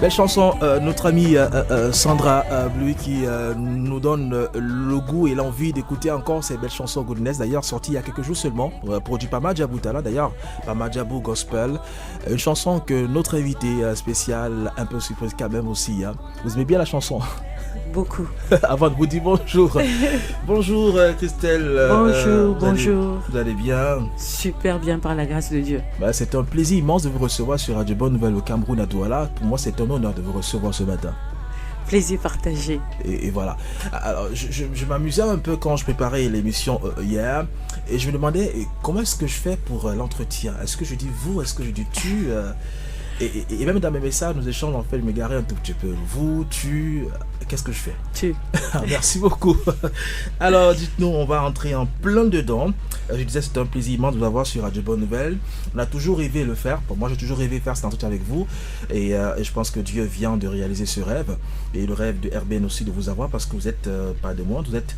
Belle chanson, notre amie Sandra Blue qui nous donne le goût et l'envie d'écouter encore ces belles chansons goodness. D'ailleurs, sortie il y a quelques jours seulement, produit par Madjabou Tala. D'ailleurs, par Madjabou Gospel. Une chanson que notre invité spécial, un peu surprise quand même aussi. Hein. Vous aimez bien la chanson? Beaucoup. Avant de vous dire bonjour. Bonjour Christelle. Bonjour. Vous allez bien? Super bien par la grâce de Dieu. C'est un plaisir immense de vous recevoir sur Radio Bonne Nouvelle au Cameroun à Douala. Pour moi, c'est un honneur de vous recevoir ce matin. Plaisir partagé. Et voilà. Alors, je m'amusais un peu quand je préparais l'émission hier et je me demandais comment est-ce que je fais pour l'entretien. Est-ce que je dis vous? Est-ce que je dis tu? Et même dans mes messages, nos échanges, en fait, je me garais un tout petit peu. Vous, tu, qu'est-ce que je fais? Tu. Merci beaucoup. Alors, dites-nous, on va entrer en plein dedans. Je disais, c'est un plaisir immense de vous avoir sur Radio Bonne Nouvelle. On a toujours rêvé le faire. Pour moi, j'ai toujours rêvé faire cet entretien avec vous. Et je pense que Dieu vient de réaliser ce rêve. Et le rêve de RBN aussi de vous avoir parce que vous êtes pas de moi, vous êtes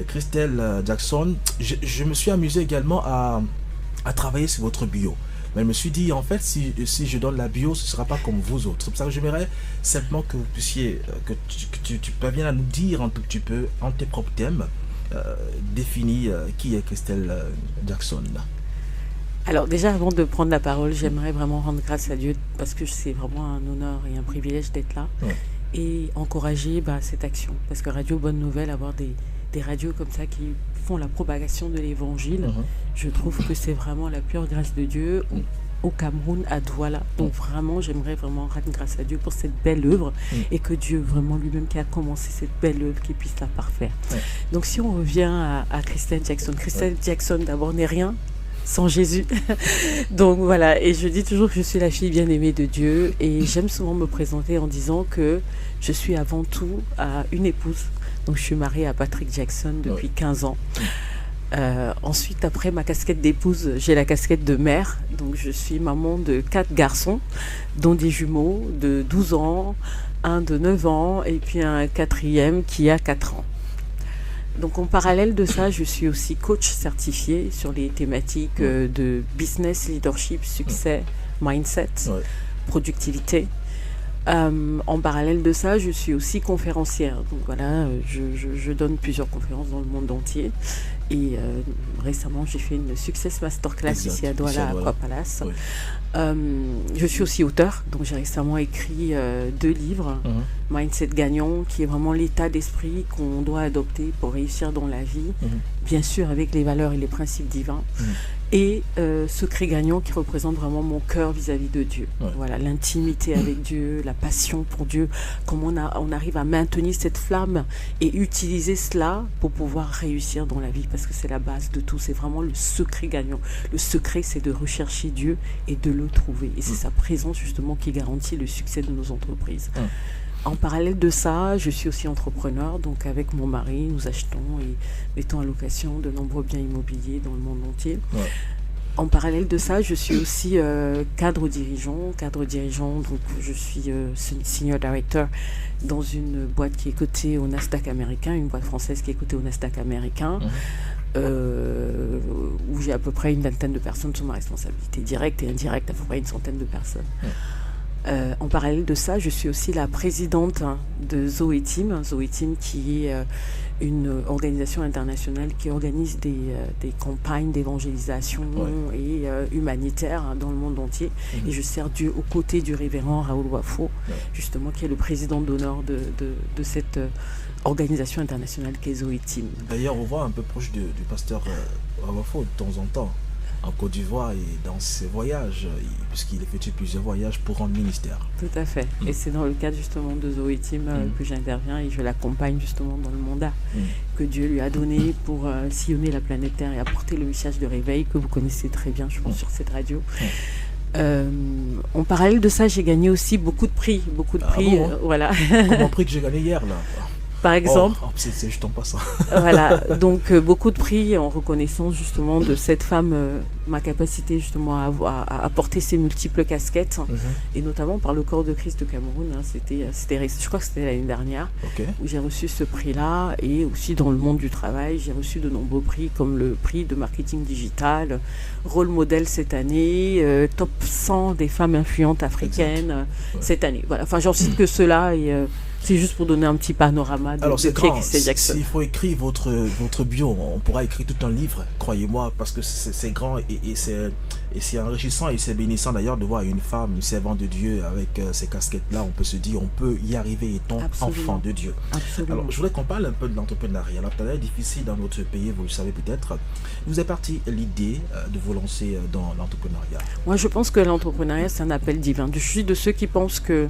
Christelle Jackson. Je me suis amusé également à travailler sur votre bio. Mais je me suis dit, en fait, si je donne la bio, ce ne sera pas comme vous autres. C'est pour ça que j'aimerais simplement que vous puissiez, que tu parviennes à nous dire un tout petit peu, en tes propres thèmes, définis qui est Christelle Jackson. Alors déjà, avant de prendre la parole, j'aimerais vraiment rendre grâce à Dieu parce que c'est vraiment un honneur et un privilège d'être là et encourager cette action. Parce que Radio Bonne Nouvelle, avoir des radios comme ça qui font la propagation de l'évangile, je trouve que c'est vraiment la pure grâce de Dieu au Cameroun, à Douala. Donc vraiment, j'aimerais vraiment rendre grâce à Dieu pour cette belle œuvre et que Dieu vraiment lui-même qui a commencé cette belle œuvre qu'il puisse la parfaire. Donc si on revient à Christelle Jackson, Jackson d'abord n'est rien sans Jésus. Donc voilà, et je dis toujours que je suis la fille bien-aimée de Dieu et j'aime souvent me présenter en disant que je suis avant tout une épouse. Donc je suis mariée à Patrick Jackson depuis 15 ans. Ensuite, après ma casquette d'épouse, j'ai la casquette de mère. Donc je suis maman de 4 garçons, dont des jumeaux de 12 ans, un de 9 ans et puis un 4e qui a 4 ans. Donc en parallèle de ça, je suis aussi coach certifié sur les thématiques de business, leadership, succès, mindset, productivité. En parallèle de ça, je suis aussi conférencière. Donc voilà, je donne plusieurs conférences dans le monde entier. Et récemment, j'ai fait une Success Masterclass ici à Douala, à Aqua Palace. Je suis aussi auteur, donc j'ai récemment écrit 2 livres. Mindset gagnant, qui est vraiment l'état d'esprit qu'on doit adopter pour réussir dans la vie, bien sûr avec les valeurs et les principes divins. Et Secret gagnant, qui représente vraiment mon cœur vis-à-vis de Dieu. Voilà, l'intimité avec Dieu, la passion pour Dieu, comment on arrive à maintenir cette flamme et utiliser cela pour pouvoir réussir dans la vie, parce que c'est la base de tout, c'est vraiment le secret gagnant. Le secret, c'est de rechercher Dieu et de le trouver. Et c'est sa présence justement qui garantit le succès de nos entreprises. En parallèle de ça, je suis aussi entrepreneur, donc avec mon mari, nous achetons et mettons à location de nombreux biens immobiliers dans le monde entier. En parallèle de ça, je suis aussi cadre dirigeant, donc je suis senior director dans une boîte qui est cotée au Nasdaq américain, une boîte française qui est cotée au Nasdaq américain, où j'ai à peu près une vingtaine de personnes sous ma responsabilité directe et indirecte, à peu près une centaine de personnes. En parallèle de ça, je suis aussi la présidente de Zoé Team qui est une organisation internationale qui organise des campagnes d'évangélisation et humanitaires dans le monde entier. Et je sers Dieu aux côtés du révérend Raoul Wafo, justement, qui est le président d'honneur de cette organisation internationale qu'est Zoé Team. D'ailleurs, on voit un peu proche du pasteur Wafo de temps en temps. En Côte d'Ivoire et dans ses voyages, puisqu'il effectue plusieurs voyages pour rendre ministère. Tout à fait. Et c'est dans le cadre justement de Zoé Team que j'interviens et je l'accompagne justement dans le mandat que Dieu lui a donné pour sillonner la planète Terre et apporter le message de réveil que vous connaissez très bien, je pense, sur cette radio. En parallèle de ça, j'ai gagné aussi beaucoup de prix. Voilà. Comme un prix que j'ai gagné hier, là. par exemple. C'est juste en passant. Voilà, donc beaucoup de prix en reconnaissance justement de cette femme, ma capacité justement à porter ces multiples casquettes, et notamment par le Corps de Christ de Cameroun. Hein, je crois que c'était l'année dernière, où j'ai reçu ce prix-là, et aussi dans le monde du travail, j'ai reçu de nombreux prix comme le prix de marketing digital, rôle modèle cette année, top 100 des femmes influentes africaines cette année. Voilà, enfin j'en cite que cela, et c'est juste pour donner un petit panorama de qui est Christelle Jackson. S'il faut écrire votre bio, on pourra écrire tout un livre, croyez-moi, parce que c'est grand et c'est enrichissant et c'est bénissant d'ailleurs de voir une femme, une servante de Dieu avec ces casquettes-là. On peut se dire, on peut y arriver étant enfant de Dieu. Absolument. Alors, je voudrais qu'on parle un peu de l'entrepreneuriat. Alors, c'est difficile dans notre pays, vous le savez peut-être. Vous est parti l'idée de vous lancer dans l'entrepreneuriat? Moi, je pense que l'entrepreneuriat, c'est un appel divin. Je suis de ceux qui pensent que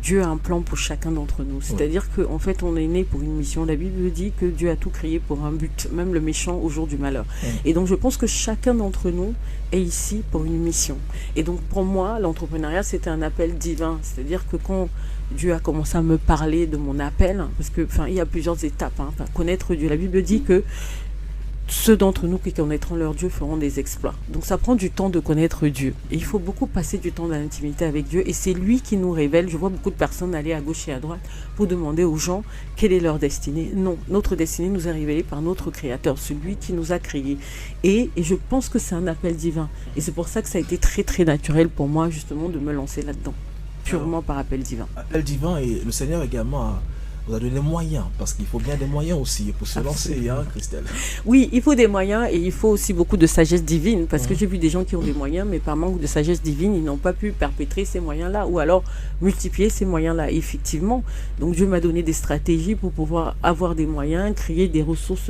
Dieu a un plan pour chacun d'entre nous. C'est-à-dire qu'en fait, on est né pour une mission. La Bible dit que Dieu a tout créé pour un but, même le méchant au jour du malheur. Et donc, je pense que chacun d'entre nous est ici pour une mission. Et donc, pour moi, l'entrepreneuriat, c'était un appel divin. C'est-à-dire que quand Dieu a commencé à me parler de mon appel, parce que, il y a plusieurs étapes. Connaître Dieu. La Bible dit que ceux d'entre nous qui connaîtront leur Dieu feront des exploits. Donc ça prend du temps de connaître Dieu. Et il faut beaucoup passer du temps dans l'intimité avec Dieu. Et c'est lui qui nous révèle. Je vois beaucoup de personnes aller à gauche et à droite pour demander aux gens quelle est leur destinée. Non, notre destinée nous est révélée par notre Créateur, celui qui nous a créés. Et je pense que c'est un appel divin. Et c'est pour ça que ça a été très très naturel pour moi justement de me lancer là-dedans. Purement par appel divin. Appel divin, et le Seigneur également vous a donné des moyens, parce qu'il faut bien des moyens aussi pour se lancer, hein, Christelle. Oui, il faut des moyens et il faut aussi beaucoup de sagesse divine, parce que j'ai vu des gens qui ont des moyens, mais par manque de sagesse divine, ils n'ont pas pu perpétrer ces moyens-là, ou alors multiplier ces moyens-là. Effectivement, donc Dieu m'a donné des stratégies pour pouvoir avoir des moyens, créer des ressources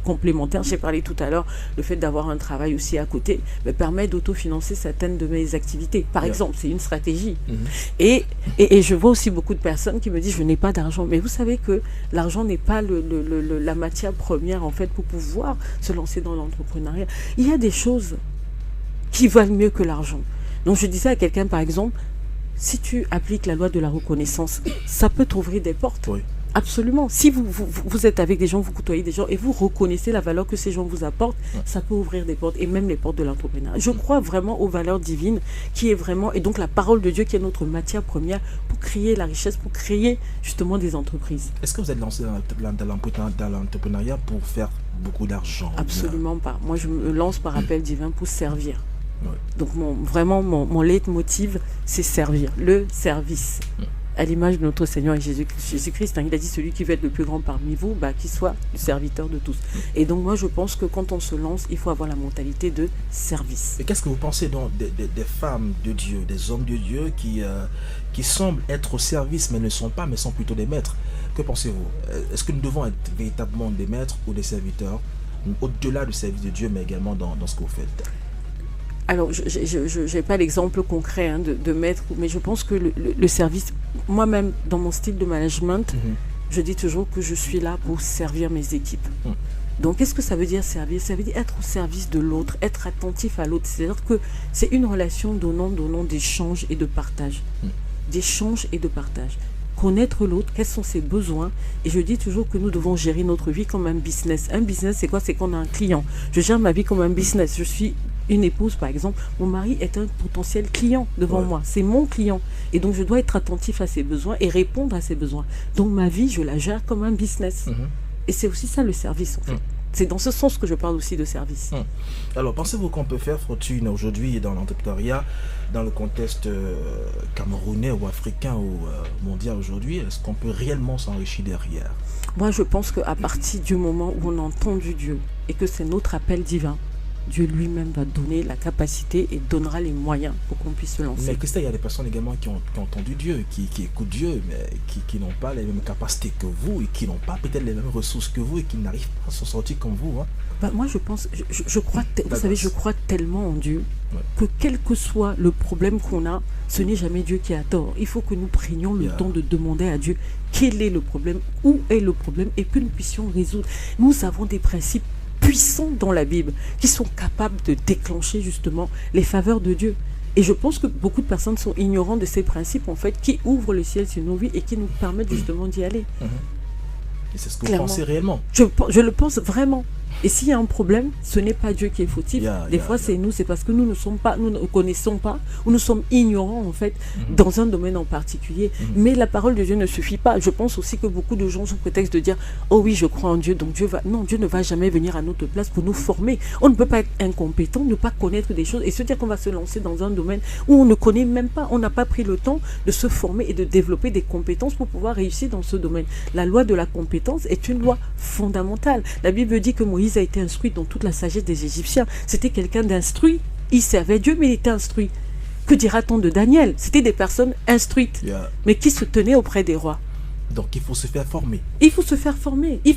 complémentaires. J'ai parlé tout à l'heure, le fait d'avoir un travail aussi à côté me permet d'autofinancer certaines de mes activités. Par exemple, c'est une stratégie. Et je vois aussi beaucoup de personnes qui me disent, je n'ai pas d'argent. Mais vous savez que l'argent n'est pas la matière première en fait pour pouvoir se lancer dans l'entrepreneuriat. Il y a des choses qui valent mieux que l'argent. Donc je disais à quelqu'un par exemple, si tu appliques la loi de la reconnaissance, ça peut t'ouvrir des portes. Oui. Absolument. Si vous êtes avec des gens, vous côtoyez des gens et vous reconnaissez la valeur que ces gens vous apportent, ça peut ouvrir des portes, et même les portes de l'entrepreneuriat. Je crois vraiment aux valeurs divines qui est vraiment, et donc la parole de Dieu qui est notre matière première pour créer la richesse, pour créer justement des entreprises. Est-ce que vous êtes lancé dans l'entrepreneuriat pour faire beaucoup d'argent? Absolument pas. Moi, je me lance par appel divin pour servir. Donc mon leitmotiv, c'est servir, le service. À l'image de notre Seigneur et Jésus-Christ, il a dit, celui qui veut être le plus grand parmi vous, qu'il soit le serviteur de tous. Et donc moi je pense que quand on se lance, il faut avoir la mentalité de service. Et qu'est-ce que vous pensez donc des femmes de Dieu, des hommes de Dieu qui semblent être au service mais ne sont pas, mais sont plutôt des maîtres? Que pensez-vous? Est-ce que nous devons être véritablement des maîtres ou des serviteurs, au-delà du service de Dieu, mais également dans ce que vous faites? Alors, je n'ai pas l'exemple concret de maître, mais je pense que le service, moi-même, dans mon style de management, je dis toujours que je suis là pour servir mes équipes. Donc, qu'est-ce que ça veut dire servir? Ça veut dire être au service de l'autre, être attentif à l'autre. C'est-à-dire que c'est une relation donnant, d'échange et de partage. D'échange et de partage. Connaître l'autre, quels sont ses besoins. Et je dis toujours que nous devons gérer notre vie comme un business. Un business, c'est quoi? C'est qu'on a un client. Je gère ma vie comme un business. Je suis une épouse, par exemple. Mon mari est un potentiel client devant moi. C'est mon client. Et donc, je dois être attentif à ses besoins et répondre à ses besoins. Donc, ma vie, je la gère comme un business. Et c'est aussi ça, le service, en fait. C'est dans ce sens que je parle aussi de service. Alors, pensez-vous qu'on peut faire fortune aujourd'hui dans l'entrepreneuriat, dans le contexte camerounais ou africain ou mondial aujourd'hui? Est-ce qu'on peut réellement s'enrichir derrière? Moi, je pense qu'à partir du moment où on a entendu Dieu et que c'est notre appel divin, Dieu lui-même va donner la capacité et donnera les moyens pour qu'on puisse se lancer. Mais Christelle, il y a des personnes également qui ont entendu Dieu, qui écoutent Dieu, mais qui n'ont pas les mêmes capacités que vous et qui n'ont pas peut-être les mêmes ressources que vous et qui n'arrivent pas à s'en sortir comme vous. Moi, je pense, je crois, vous savez, je crois tellement en Dieu que quel que soit le problème qu'on a, ce n'est jamais Dieu qui a tort. Il faut que nous prenions le temps de demander à Dieu quel est le problème, où est le problème et que nous puissions résoudre. Nous avons des principes puissants dans la Bible qui sont capables de déclencher justement les faveurs de Dieu. Et je pense que beaucoup de personnes sont ignorantes de ces principes en fait qui ouvrent le ciel sur nos vies et qui nous permettent justement d'y aller. Et c'est ce que vous pensez réellement? Je le pense vraiment. Et s'il y a un problème, ce n'est pas Dieu qui est fautif. Des fois, c'est nous, c'est parce que nous ne connaissons pas, ou nous sommes ignorants, en fait, dans un domaine en particulier. Mais la parole de Dieu ne suffit pas. Je pense aussi que beaucoup de gens, sous prétexte de dire, oh oui, je crois en Dieu, donc Dieu va... Non, Dieu ne va jamais venir à notre place pour nous former. On ne peut pas être incompétent, ne pas connaître des choses, et se dire qu'on va se lancer dans un domaine où on ne connaît même pas, on n'a pas pris le temps de se former et de développer des compétences pour pouvoir réussir dans ce domaine. La loi de la compétence est une loi fondamentale. La Bible dit que Moïse a été instruit dans toute la sagesse des Égyptiens. C'était quelqu'un d'instruit. Il servait Dieu, mais il était instruit. Que dira-t-on de Daniel? C'était des personnes instruites, mais qui se tenaient auprès des rois. Donc il faut se faire former. Il faut se faire former. Il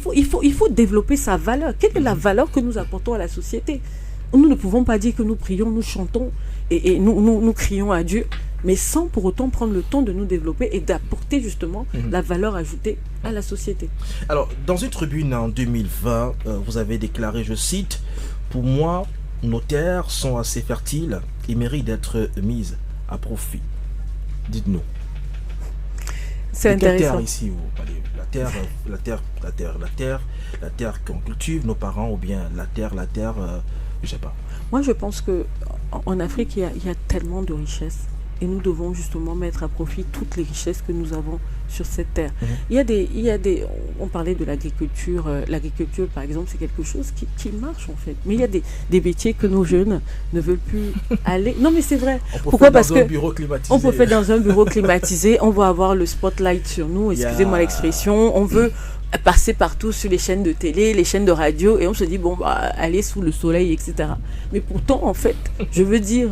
faut développer sa valeur. Quelle est la valeur que nous apportons à la société? Nous ne pouvons pas dire que nous prions, nous chantons et nous crions à Dieu, mais sans pour autant prendre le temps de nous développer et d'apporter justement la valeur ajoutée à la société. Alors, dans une tribune en 2020, vous avez déclaré, je cite, « Pour moi, nos terres sont assez fertiles et méritent d'être mises à profit. » Dites-nous. C'est intéressant. Quelle terre ici vous parlez? La terre qu'on cultive, nos parents, ou bien la terre, je sais pas. Moi, je pense qu'en Afrique, il y a tellement de richesses. Et nous devons justement mettre à profit toutes les richesses que nous avons sur cette terre. Il y a des, on parlait de l'agriculture. L'agriculture, par exemple, c'est quelque chose qui marche en fait. Mais il y a des métiers que nos jeunes ne veulent plus aller. Non, mais c'est vrai. Pourquoi? Parce que on peut faire dans un bureau climatisé. On va avoir le spotlight sur nous. Excusez-moi l'expression. On veut passer partout sur les chaînes de télé, les chaînes de radio, et on se dit, bon, bah, aller sous le soleil, etc. Mais pourtant, en fait, je veux dire,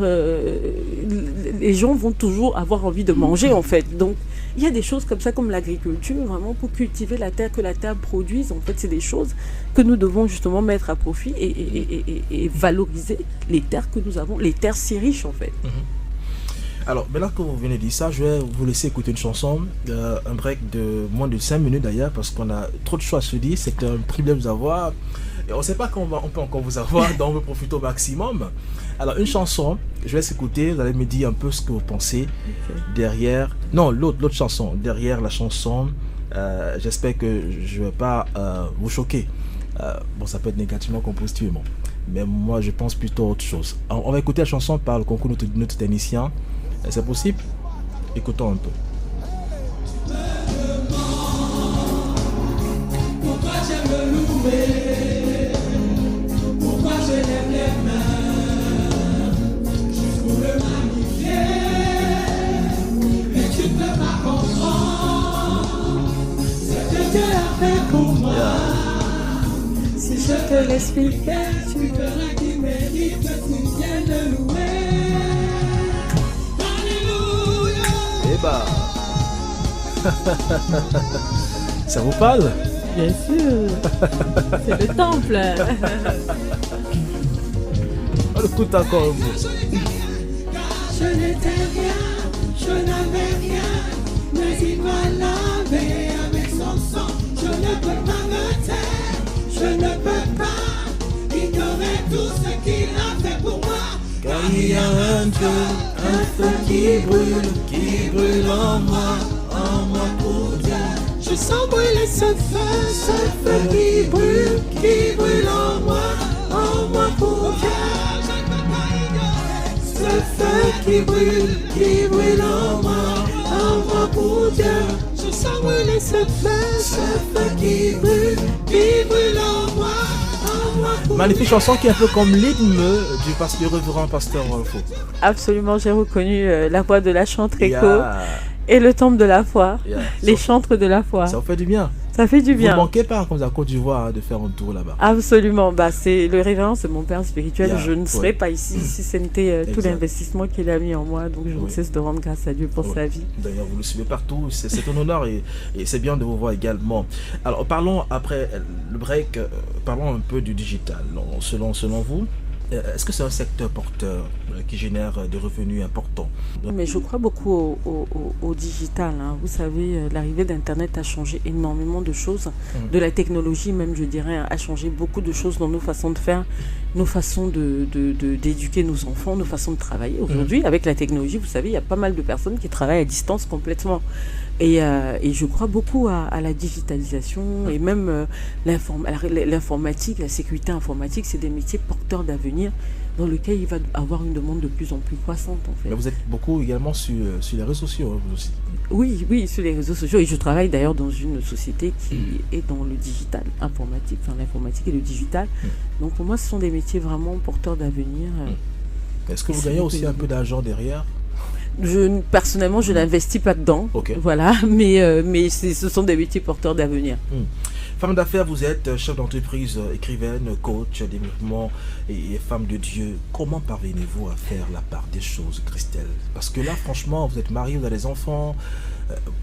les gens vont toujours avoir envie de manger, en fait. Donc, il y a des choses comme ça, comme l'agriculture, vraiment, pour cultiver la terre, que la terre produise. En fait, c'est des choses que nous devons justement mettre à profit et valoriser les terres que nous avons, les terres si riches, en fait. Alors, maintenant que vous venez de dire ça, je vais vous laisser écouter une chanson, un break de moins de 5 minutes d'ailleurs, parce qu'on a trop de choix à se dire, c'est un privilège de vous avoir, et on ne sait pas quand on peut encore vous avoir, donc on veut profiter au maximum. Alors, une chanson, je vais s'écouter, vous allez me dire un peu ce que vous pensez derrière, non, l'autre chanson, derrière la chanson, j'espère que je ne vais pas vous choquer. Bon, ça peut être négativement comme positivement, mais moi je pense plutôt à autre chose. Alors, on va écouter la chanson par le concours de notre technicien. C'est possible? Écoutons un peu. Pourquoi j'aime le louer? Pourquoi je lève les mains juste pour le magnifier? Mais tu ne peux pas comprendre ce que Dieu a fait pour moi. Si je te l'expliquais, tu verrais qu'il mérite que tu viennes le louer. Bah. Ça vous parle? Bien sûr. C'est le temple. On écoute encore un peu. Je n'étais rien, je n'avais rien, mais il m'a lavé avec son sang. Je ne peux pas me taire, je ne peux pas ignorer tout ce qu'il a fait pour moi. Car il y a un feu qui brûle en moi pour Dieu. Je sens brûler ce feu qui brûle en moi pour Dieu. Je ne peux pas ignorer ce feu qui brûle en moi pour Dieu. Je sens brûler ce feu qui brûle en moi. Magnifique chanson qui est un peu comme l'hymne du révérend pasteur Faux. Absolument, j'ai reconnu la voix de la chantre écho et le temple de la foi, les chantres de la foi. Ça vous fait du bien. Ça fait du bien. Vous ne manquez pas, comme à Côte d'Ivoire, de faire un tour là-bas. Absolument. Bah, le révérend, c'est mon père spirituel. Je ne serais pas ici si ce n'était tout l'investissement qu'il a mis en moi. Donc, je ne cesse de rendre grâce à Dieu pour sa vie. D'ailleurs, vous le suivez partout. C'est un honneur et c'est bien de vous voir également. Alors, parlons après le break, parlons un peu du digital. Selon vous, est-ce que c'est un secteur porteur qui génère des revenus importants? Mais je crois beaucoup au digital. Hein. Vous savez, l'arrivée d'Internet a changé énormément de choses. De la technologie même, je dirais, a changé beaucoup de choses dans nos façons de faire. nos façons d'éduquer nos enfants, nos façons de travailler. Aujourd'hui, avec la technologie, vous savez, il y a pas mal de personnes qui travaillent à distance complètement. Et je crois beaucoup à la digitalisation et même l'informatique, la sécurité informatique, c'est des métiers porteurs d'avenir dans lesquels il va avoir une demande de plus en plus croissante en fait. Mais vous êtes beaucoup également sur les réseaux sociaux, hein, vous aussi. Oui, sur les réseaux sociaux. Et je travaille d'ailleurs dans une société qui est dans le digital, informatique, enfin l'informatique et le digital. Donc pour moi, ce sont des métiers vraiment porteurs d'avenir. Est-ce que vous gagnez aussi un peu d'argent derrière ? Personnellement, je n'investis pas dedans. Okay. Voilà, mais ce sont des métiers porteurs d'avenir. Femme d'affaires, vous êtes chef d'entreprise, écrivaine, coach, développement et femme de Dieu. Comment parvenez-vous à faire la part des choses, Christelle? Parce que là, franchement, vous êtes mariée, vous avez des enfants,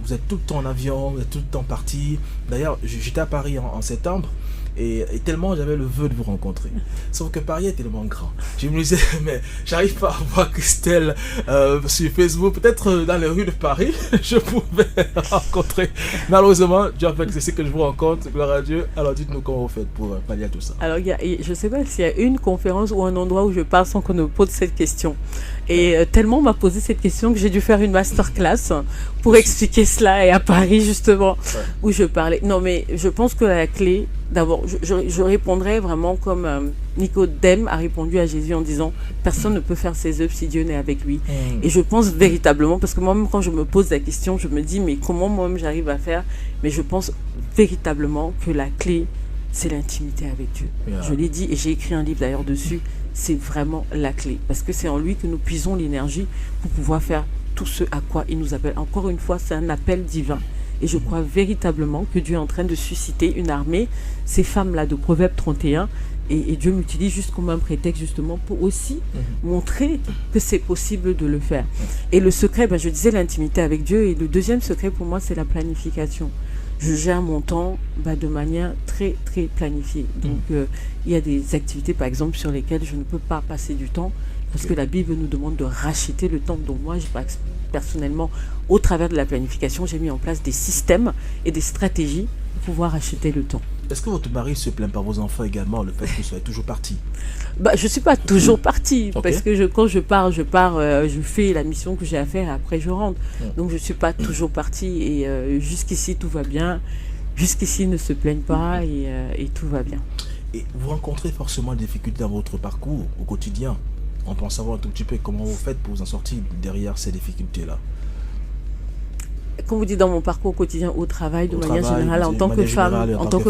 vous êtes tout le temps en avion, vous êtes tout le temps parti. D'ailleurs, j'étais à Paris en septembre. Et tellement j'avais le vœu de vous rencontrer. Sauf que Paris est tellement grand. Je me disais, mais j'arrive pas à voir Christelle sur Facebook. Peut-être dans les rues de Paris, je pouvais rencontrer. Malheureusement, Dieu a fait que c'est que je vous rencontre. Gloire à Dieu. Alors dites-nous comment vous faites pour pallier à tout ça. Alors, je ne sais pas s'il y a une conférence ou un endroit où je parle sans qu'on me pose cette question. Et tellement on m'a posé cette question que j'ai dû faire une masterclass pour expliquer cela. Et à Paris, justement, où je parlais. Non, mais je pense que la clé, d'abord, je répondrais vraiment comme Nicodème a répondu à Jésus en disant « Personne ne peut faire ses œuvres si Dieu n'est avec lui. » Et je pense véritablement, parce que moi-même quand je me pose la question, je me dis « Mais comment moi-même j'arrive à faire ?» Mais je pense véritablement que la clé, c'est l'intimité avec Dieu. Je l'ai dit et j'ai écrit un livre d'ailleurs dessus. C'est vraiment la clé. Parce que c'est en lui que nous puisons l'énergie pour pouvoir faire tout ce à quoi il nous appelle. Encore une fois, c'est un appel divin. Et je crois véritablement que Dieu est en train de susciter une armée, ces femmes-là de Proverbe 31, et Dieu m'utilise juste comme un prétexte justement pour aussi montrer que c'est possible de le faire. Et le secret, je disais l'intimité avec Dieu, et le deuxième secret pour moi, c'est la planification. Je gère mon temps de manière très, très planifiée. Donc, il y a des activités, par exemple, sur lesquelles je ne peux pas passer du temps, parce que la Bible nous demande de racheter le temps. Donc moi, personnellement, au travers de la planification, j'ai mis en place des systèmes et des stratégies pour pouvoir racheter le temps. Est-ce que votre mari se plaint par vos enfants également, le fait que vous soyez toujours parti? Je ne suis pas toujours partie, parce que quand je pars, je fais la mission que j'ai à faire et après je rentre. Donc je ne suis pas toujours partie et jusqu'ici tout va bien. Jusqu'ici ils ne se plaignent pas et tout va bien. Et vous rencontrez forcément des difficultés dans votre parcours au quotidien. On peut en savoir un tout petit peu comment vous faites pour vous en sortir derrière ces difficultés-là. Comme vous dites, dans mon parcours quotidien au travail, de manière générale, en tant que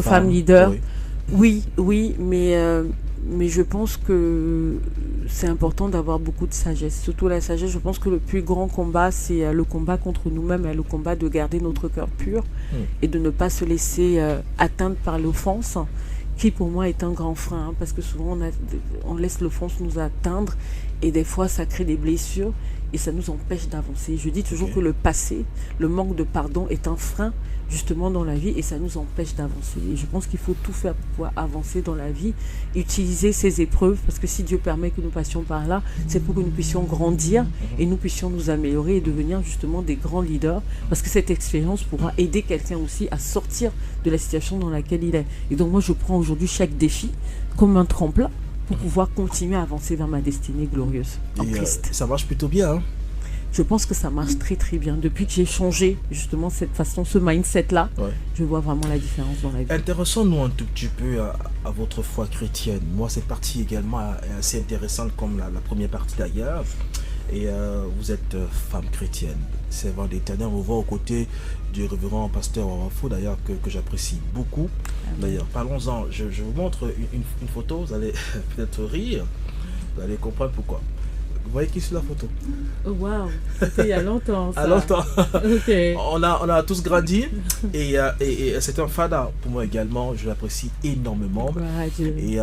femme leader, oui, mais je pense que c'est important d'avoir beaucoup de sagesse. Surtout la sagesse, je pense que le plus grand combat, c'est le combat contre nous-mêmes, le combat de garder notre cœur pur et de ne pas se laisser atteindre par l'offense, qui pour moi est un grand frein, parce que souvent on laisse l'offense nous atteindre et des fois ça crée des blessures et ça nous empêche d'avancer. Je dis toujours que le passé, le manque de pardon est un frein justement dans la vie et ça nous empêche d'avancer. Et je pense qu'il faut tout faire pour pouvoir avancer dans la vie, utiliser ces épreuves, parce que si Dieu permet que nous passions par là, c'est pour que nous puissions grandir et nous puissions nous améliorer et devenir justement des grands leaders, parce que cette expérience pourra aider quelqu'un aussi à sortir de la situation dans laquelle il est. Et donc moi je prends aujourd'hui chaque défi comme un tremplin pour pouvoir continuer à avancer vers ma destinée glorieuse en Christ. Ça marche plutôt bien, hein? Je pense que ça marche très très bien. Depuis que j'ai changé justement cette façon, ce mindset-là, je vois vraiment la différence dans la vie. Intéressons-nous un tout petit peu à votre foi chrétienne. Moi, cette partie également est assez intéressante comme la première partie d'ailleurs. Et vous êtes femme chrétienne. Servant d'Éternel, on vous voit aux côtés du révérend pasteur Orafo, d'ailleurs, que j'apprécie beaucoup. D'ailleurs, parlons-en. Je vous montre une photo, vous allez peut-être rire, vous allez comprendre pourquoi. Vous voyez qui est sur la photo? Oh, waouh, c'était il y a longtemps ça. À longtemps. Okay. On a tous grandi et c'est un fada pour moi également, je l'apprécie énormément. Et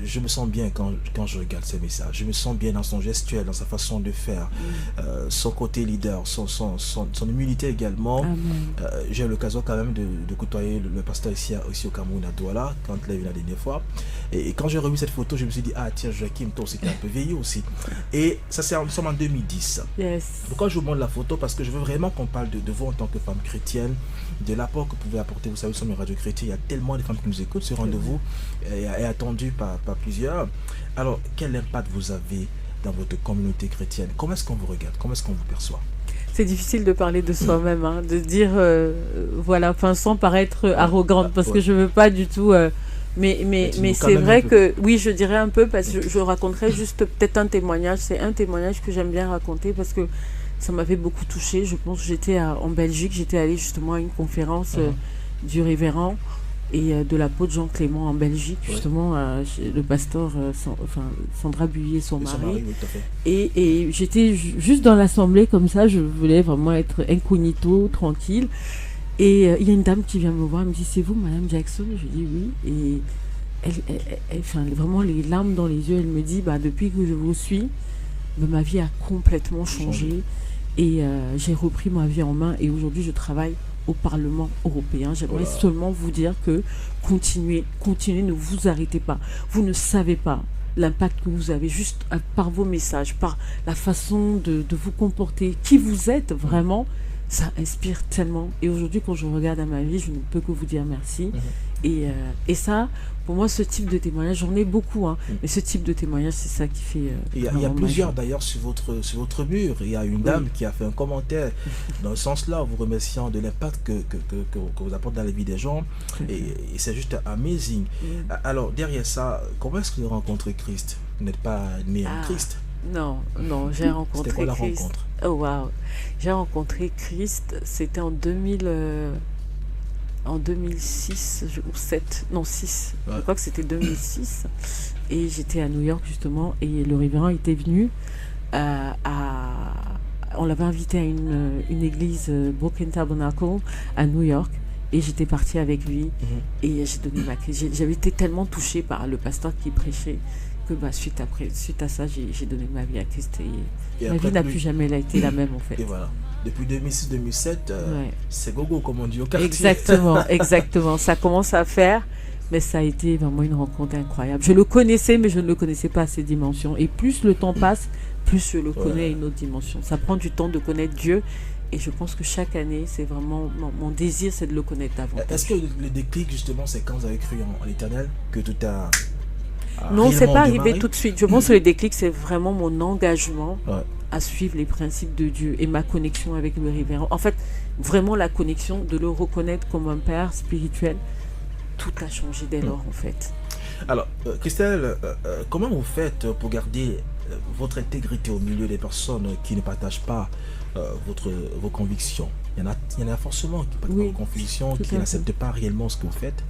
je me sens bien quand je regarde ces messages. Je me sens bien dans son gestuel, dans sa façon de faire, son côté leader, son humilité également. J'ai eu l'occasion quand même de côtoyer le pasteur ici au Cameroun à Douala quand il est venu la dernière fois. Et quand j'ai revu cette photo, je me suis dit, ah tiens, Joachim, toi c'était un peu vieilli aussi. Et ça, nous sommes en 2010. Yes. Pourquoi je vous montre la photo? Parce que je veux vraiment qu'on parle de vous en tant que femme chrétienne, de l'apport que vous pouvez apporter. Vous savez, sur mes radios chrétiennes, il y a tellement de femmes qui nous écoutent. Ce rendez-vous est attendu par plusieurs. Alors, quel impact vous avez dans votre communauté chrétienne? Comment est-ce qu'on vous regarde? Comment est-ce qu'on vous perçoit? C'est difficile de parler de soi-même, hein, de dire, voilà, enfin, sans paraître arrogante, parce que je veux pas du tout... mais c'est vrai que, oui, je dirais un peu, parce que je raconterai juste peut-être un témoignage. C'est un témoignage que j'aime bien raconter, parce que ça m'avait beaucoup touchée. Je pense que j'étais en Belgique, j'étais allée justement à une conférence du révérend et de l'apôtre Jean Clément en Belgique, justement, le pasteur Sandra Buyer, son mari. Oui, tout à fait. Et j'étais juste dans l'assemblée comme ça, je voulais vraiment être incognito, tranquille. Et il y a une dame qui vient me voir, elle me dit, c'est vous, Madame Jackson? Je dis oui. Et elle vraiment les larmes dans les yeux, elle me dit, bah, depuis que je vous suis, ma vie a complètement changé. Et j'ai repris ma vie en main et aujourd'hui je travaille au Parlement européen. J'aimerais seulement vous dire que continuez, ne vous arrêtez pas. Vous ne savez pas l'impact que vous avez juste par vos messages, par la façon de vous comporter, qui vous êtes vraiment. Ça inspire tellement. Et aujourd'hui, quand je regarde à ma vie, je ne peux que vous dire merci. Et ça, pour moi, ce type de témoignage, j'en ai beaucoup, hein, mais ce type de témoignage, c'est ça qui fait... Il y a plusieurs d'ailleurs sur votre mur. Il y a une dame qui a fait un commentaire dans ce sens-là, vous remerciant de l'impact que vous apportez dans la vie des gens. Et c'est juste amazing. Alors, derrière ça, comment est-ce que vous avez rencontré Christ? Vous n'êtes pas né en Christ? Non, j'ai rencontré C'était quoi la Christ. rencontre? Oh wow. J'ai rencontré Christ, c'était en 2006 ou 7, non 6. Je crois que c'était 2006. Et j'étais à New York justement et le révérend était venu on l'avait invité à une église Broken Tabernacle à New York. Et j'étais partie avec lui et j'ai donné ma clé. J'avais été tellement touchée par le pasteur qui prêchait que suite à ça, j'ai donné ma vie à Christ et ma vie n'a plus jamais été la même en fait. Et voilà. Depuis 2006-2007, c'est gogo comme on dit au quartier. Exactement. Ça commence à faire, mais ça a été vraiment une rencontre incroyable. Je le connaissais, mais je ne le connaissais pas à ces dimensions. Et plus le temps passe, plus je le connais à une autre dimension. Ça prend du temps de connaître Dieu. Et je pense que chaque année, c'est vraiment mon désir, c'est de le connaître davantage. Est-ce que le déclic, justement, c'est quand vous avez cru en l'Éternel que tout a non, c'est pas arrivé tout de suite. Je pense que le déclic, c'est vraiment mon engagement à suivre les principes de Dieu et ma connexion avec le révérend. En fait, vraiment la connexion de le reconnaître comme un père spirituel. Tout a changé dès lors, en fait. Alors, Christelle, comment vous faites pour garder votre intégrité au milieu des personnes qui ne partagent pas vos convictions? Il y en a forcément qui partagent vos convictions, qui n'acceptent pas réellement ce que vous faites.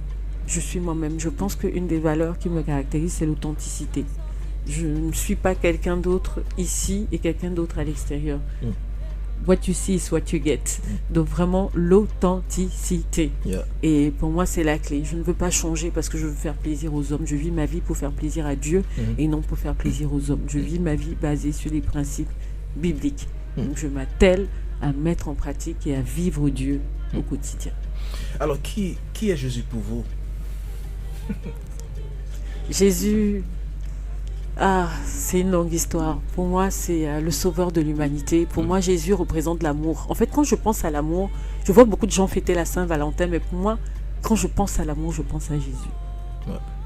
Je suis moi-même. Je pense qu'une des valeurs qui me caractérise, c'est l'authenticité. Je ne suis pas quelqu'un d'autre ici et quelqu'un d'autre à l'extérieur. What you see is what you get. Donc vraiment l'authenticité. Et pour moi, c'est la clé. Je ne veux pas changer parce que je veux faire plaisir aux hommes. Je vis ma vie pour faire plaisir à Dieu et non pour faire plaisir aux hommes. Je vis ma vie basée sur les principes bibliques. Donc je m'attelle à mettre en pratique et à vivre Dieu au quotidien. Alors, qui est Jésus pour vous? Jésus, c'est une longue histoire. Pour moi, c'est le sauveur de l'humanité. Pour moi, Jésus représente l'amour. En fait, quand je pense à l'amour, je vois beaucoup de gens fêter la Saint-Valentin, mais pour moi, quand je pense à l'amour, je pense à Jésus.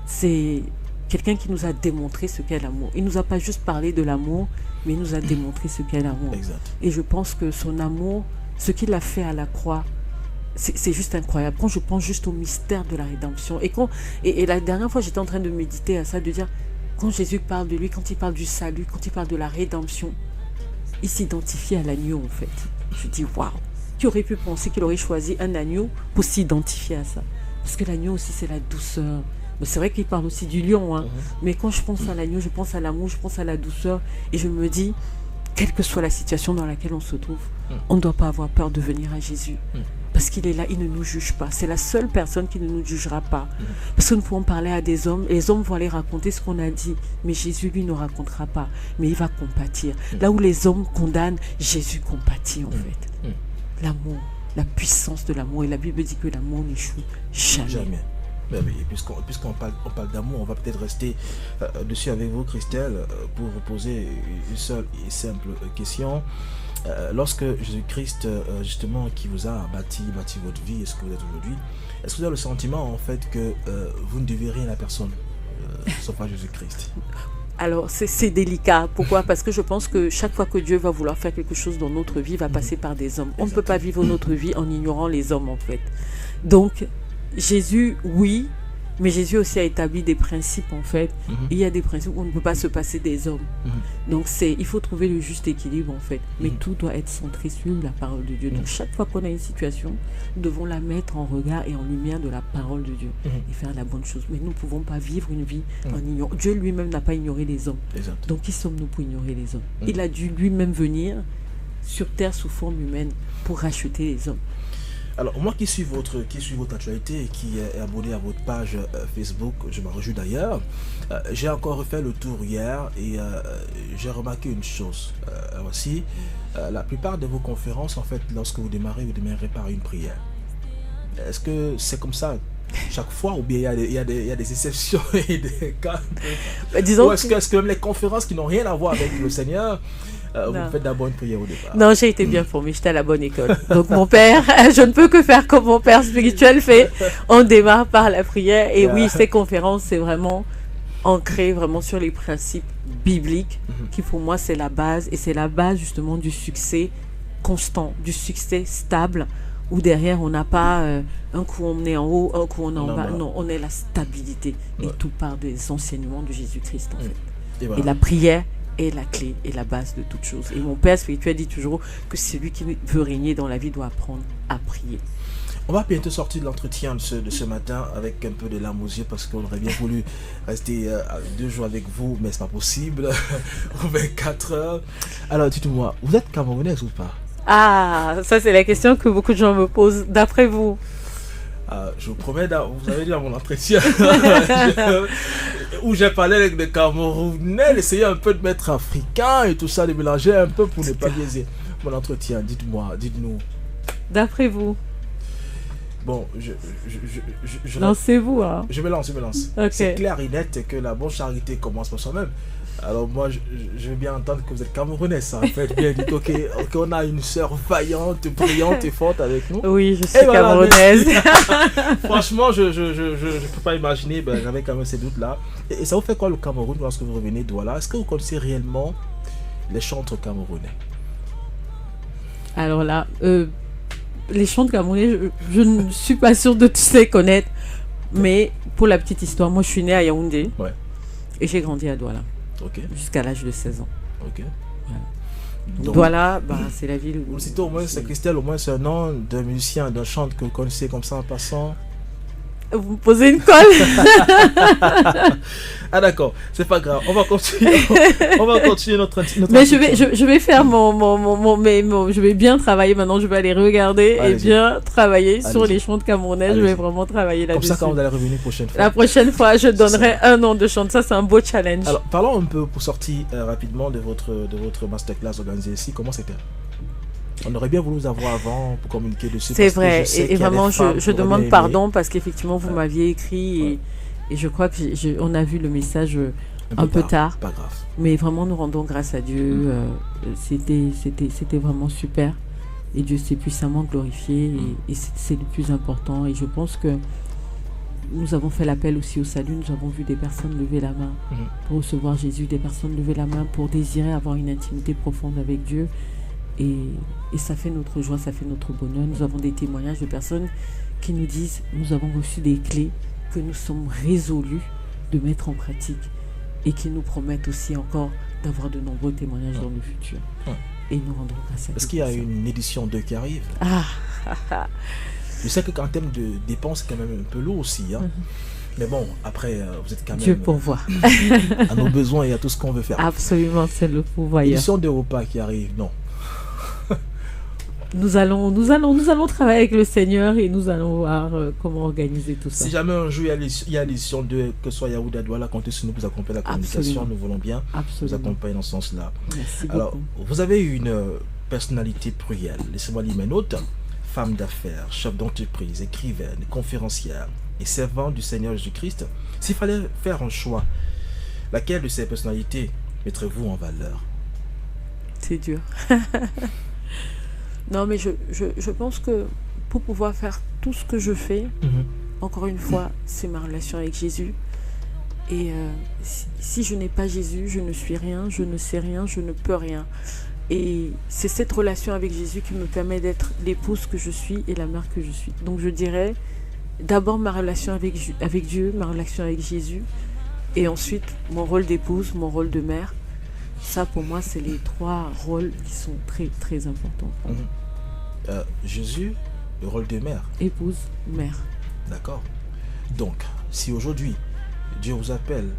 C'est quelqu'un qui nous a démontré ce qu'est l'amour. Il ne nous a pas juste parlé de l'amour, mais il nous a démontré ce qu'est l'amour. Et je pense que son amour, ce qu'il a fait à la croix, c'est juste incroyable. Quand je pense juste au mystère de la rédemption. Et la dernière fois, j'étais en train de méditer à ça, de dire, quand Jésus parle de lui, quand il parle du salut, quand il parle de la rédemption, il s'identifie à l'agneau en fait. Je dis, waouh, qui aurait pu penser qu'il aurait choisi un agneau pour s'identifier à ça? Parce que l'agneau aussi, c'est la douceur. C'est vrai qu'il parle aussi du lion, hein. Mais quand je pense à l'agneau, je pense à l'amour, je pense à la douceur. Et je me dis, quelle que soit la situation dans laquelle on se trouve, on ne doit pas avoir peur de venir à Jésus. Parce qu'il est là, il ne nous juge pas. C'est la seule personne qui ne nous jugera pas. Parce que nous pouvons parler à des hommes, et les hommes vont aller raconter ce qu'on a dit. Mais Jésus, lui, ne racontera pas. Mais il va compatir. Là où les hommes condamnent, Jésus compatit, en fait. L'amour, la puissance de l'amour. Et la Bible dit que l'amour n'échoue jamais. Ben oui, puisqu'on parle d'amour, on va peut-être rester dessus avec vous, Christelle, pour vous poser une seule et simple question. Lorsque Jésus-Christ, justement, qui vous a bâti votre vie et ce que vous êtes aujourd'hui, est-ce que vous avez le sentiment, en fait, que vous ne devez rien à personne, sauf à Jésus-Christ? Alors, c'est délicat. Pourquoi? Parce que je pense que chaque fois que Dieu va vouloir faire quelque chose dans notre vie, il va passer par des hommes. On ne peut pas vivre notre vie en ignorant les hommes, en fait. Donc, Jésus, oui, mais Jésus aussi a établi des principes, en fait. Il y a des principes où on ne peut pas se passer des hommes. Donc, il faut trouver le juste équilibre, en fait. Mais tout doit être centré sur la parole de Dieu. Donc, chaque fois qu'on a une situation, nous devons la mettre en regard et en lumière de la parole de Dieu et faire la bonne chose. Mais nous ne pouvons pas vivre une vie en ignorant. Dieu lui-même n'a pas ignoré les hommes. Exact. Donc, qui sommes-nous pour ignorer les hommes? Il a dû lui-même venir sur terre sous forme humaine pour racheter les hommes. Alors, moi qui suis votre actualité et qui est abonné à votre page Facebook, je m'en réjouis d'ailleurs, j'ai encore refait le tour hier et j'ai remarqué une chose aussi. La plupart de vos conférences, en fait, lorsque vous démarrez par une prière. Est-ce que c'est comme ça chaque fois ou bien il y a des exceptions et des cas? Ou est-ce que même les conférences qui n'ont rien à voir avec le Seigneur, vous faites d'abord une prière au départ? Non, j'ai été bien formée, j'étais à la bonne école. Donc mon père, je ne peux que faire comme mon père spirituel fait. On démarre par la prière. Et oui, ces conférences, c'est vraiment ancré vraiment sur les principes bibliques qui pour moi c'est la base. Et c'est la base justement du succès constant, du succès stable, où derrière on n'a pas un coup on est en haut, un coup on est en bas. Non, on est la stabilité. Et tout part des enseignements de Jésus-Christ en fait. Et la prière est la clé et la base de toute chose. Et mon père spirituel dit toujours que celui qui veut régner dans la vie doit apprendre à prier. On va bientôt sortir de l'entretien de ce matin avec un peu de larmes aux yeux parce qu'on aurait bien voulu rester 2 jours avec vous, mais c'est pas possible. 24 heures. Alors dites-moi, vous êtes camerounaise ou pas? Ah, ça c'est la question que beaucoup de gens me posent. D'après vous? Je vous promets, vous avez dit dans mon entretien où j'ai parlé avec des Camerounais, d'essayer un peu de mettre africain et tout ça, de mélanger un peu pour ne pas biaiser mon entretien. Dites-nous. D'après vous? Bon, lancez-vous, hein. Je me lance. Okay. C'est clair et net que la bonne charité commence par soi-même. Alors moi, je veux bien entendre que vous êtes camerounaise, ça en fait bien dit qu'on a une sœur vaillante, brillante et forte avec nous. Oui, je suis camerounaise. Franchement, je peux pas imaginer, j'avais quand même ces doutes-là. Et ça vous fait quoi le Cameroun lorsque vous revenez de Douala? Est-ce que vous connaissez réellement les chantres camerounais? Alors là, les chantres camerounais, je ne suis pas sûre de tous les connaître. Mais pour la petite histoire, moi je suis née à Yaoundé et j'ai grandi à Douala. Jusqu'à l'âge de 16 ans. Voilà. Donc, Douala, c'est la ville où... Aussitôt, au moins, c'est Christelle, au moins c'est un nom d'un musicien, d'un chanteur que vous connaissez comme ça en passant. Vous me posez une colle. Ah d'accord, c'est pas grave, on va continuer notre mais je vais faire je vais bien travailler maintenant, je vais aller regarder et bien travailler sur les chants camerounais. Je vais vraiment travailler là-dessus. Comme ça, quand vous allez revenir prochaine fois. La prochaine fois, je donnerai un nom de chant. Ça, c'est un beau challenge. Alors, parlons un peu pour sortir rapidement de votre masterclass organisée ici. Comment c'était? On aurait bien voulu vous avoir avant pour communiquer dessus. C'est vrai, et vraiment je demande pardon parce qu'effectivement vous m'aviez écrit et je crois qu'on a vu le message un peu tard. Pas grave. Mais vraiment nous rendons grâce à Dieu. C'était vraiment super et Dieu s'est puissamment glorifié et c'est le plus important. Et je pense que nous avons fait l'appel aussi au salut. Nous avons vu des personnes lever la main pour recevoir Jésus, des personnes lever la main pour désirer avoir une intimité profonde avec Dieu. Et ça fait notre joie, ça fait notre bonheur. Nous avons des témoignages de personnes qui nous disent nous avons reçu des clés que nous sommes résolus de mettre en pratique et qui nous promettent aussi encore d'avoir de nombreux témoignages dans le futur. Et nous rendrons grâce à Dieu. Est-ce qu'il y a une édition 2 qui arrive? Je sais que en termes de dépenses, c'est quand même un peu lourd aussi. Mais bon, après, vous êtes quand même... Dieu pourvoit. à nos besoins et à tout ce qu'on veut faire. Absolument, c'est le pourvoyeur. Édition d'Europa qui arrive, non. Nous allons travailler avec le Seigneur et nous allons voir comment organiser tout ça. Si jamais un jour il y a l'édition de que ce soit Yaoundé à Douala, comptez sur nous pour accompagner la communication. Nous voulons bien vous accompagner dans ce sens-là. Merci Alors, beaucoup. vous avez une personnalité plurielle. Laissez-moi lire mes notes. femme d'affaires, chef d'entreprise, écrivaine, conférencière et servante du Seigneur Jésus-Christ, s'il fallait faire un choix, laquelle de ces personnalités mettrez-vous en valeur? C'est dur. Non, mais je pense que pour pouvoir faire tout ce que je fais, encore une fois, c'est ma relation avec Jésus. Et si je n'ai pas Jésus, je ne suis rien, je ne sais rien, je ne peux rien. Et c'est cette relation avec Jésus qui me permet d'être l'épouse que je suis et la mère que je suis. Donc je dirais d'abord ma relation avec Dieu, ma relation avec Jésus, et ensuite mon rôle d'épouse, mon rôle de mère. Ça pour moi c'est les 3 rôles qui sont très très importants. Jésus, le rôle de mère. Épouse, mère. D'accord. Donc, si aujourd'hui Dieu vous appelle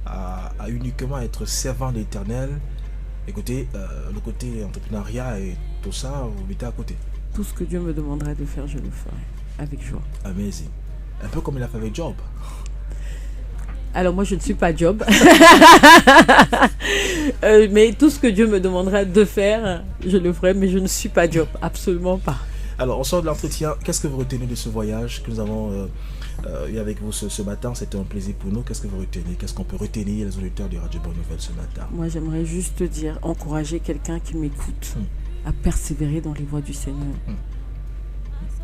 à uniquement être servant de l'Éternel, écoutez, le côté entrepreneuriat et tout ça, vous mettez à côté. Tout ce que Dieu me demanderait de faire, je le ferai avec joie. Amazing. Un peu comme il a fait avec Job. Alors moi je ne suis pas Job. Mais tout ce que Dieu me demandera de faire, je le ferai, mais je ne suis pas Job, absolument pas. Alors on sort de l'entretien, qu'est-ce que vous retenez de ce voyage que nous avons eu avec vous ce matin? C'était un plaisir pour nous. Qu'est-ce que vous retenez? Qu'est-ce qu'on peut retenir les auditeurs de Radio Bonne Nouvelle ce matin? Moi j'aimerais juste dire, encourager quelqu'un qui m'écoute à persévérer dans les voies du Seigneur.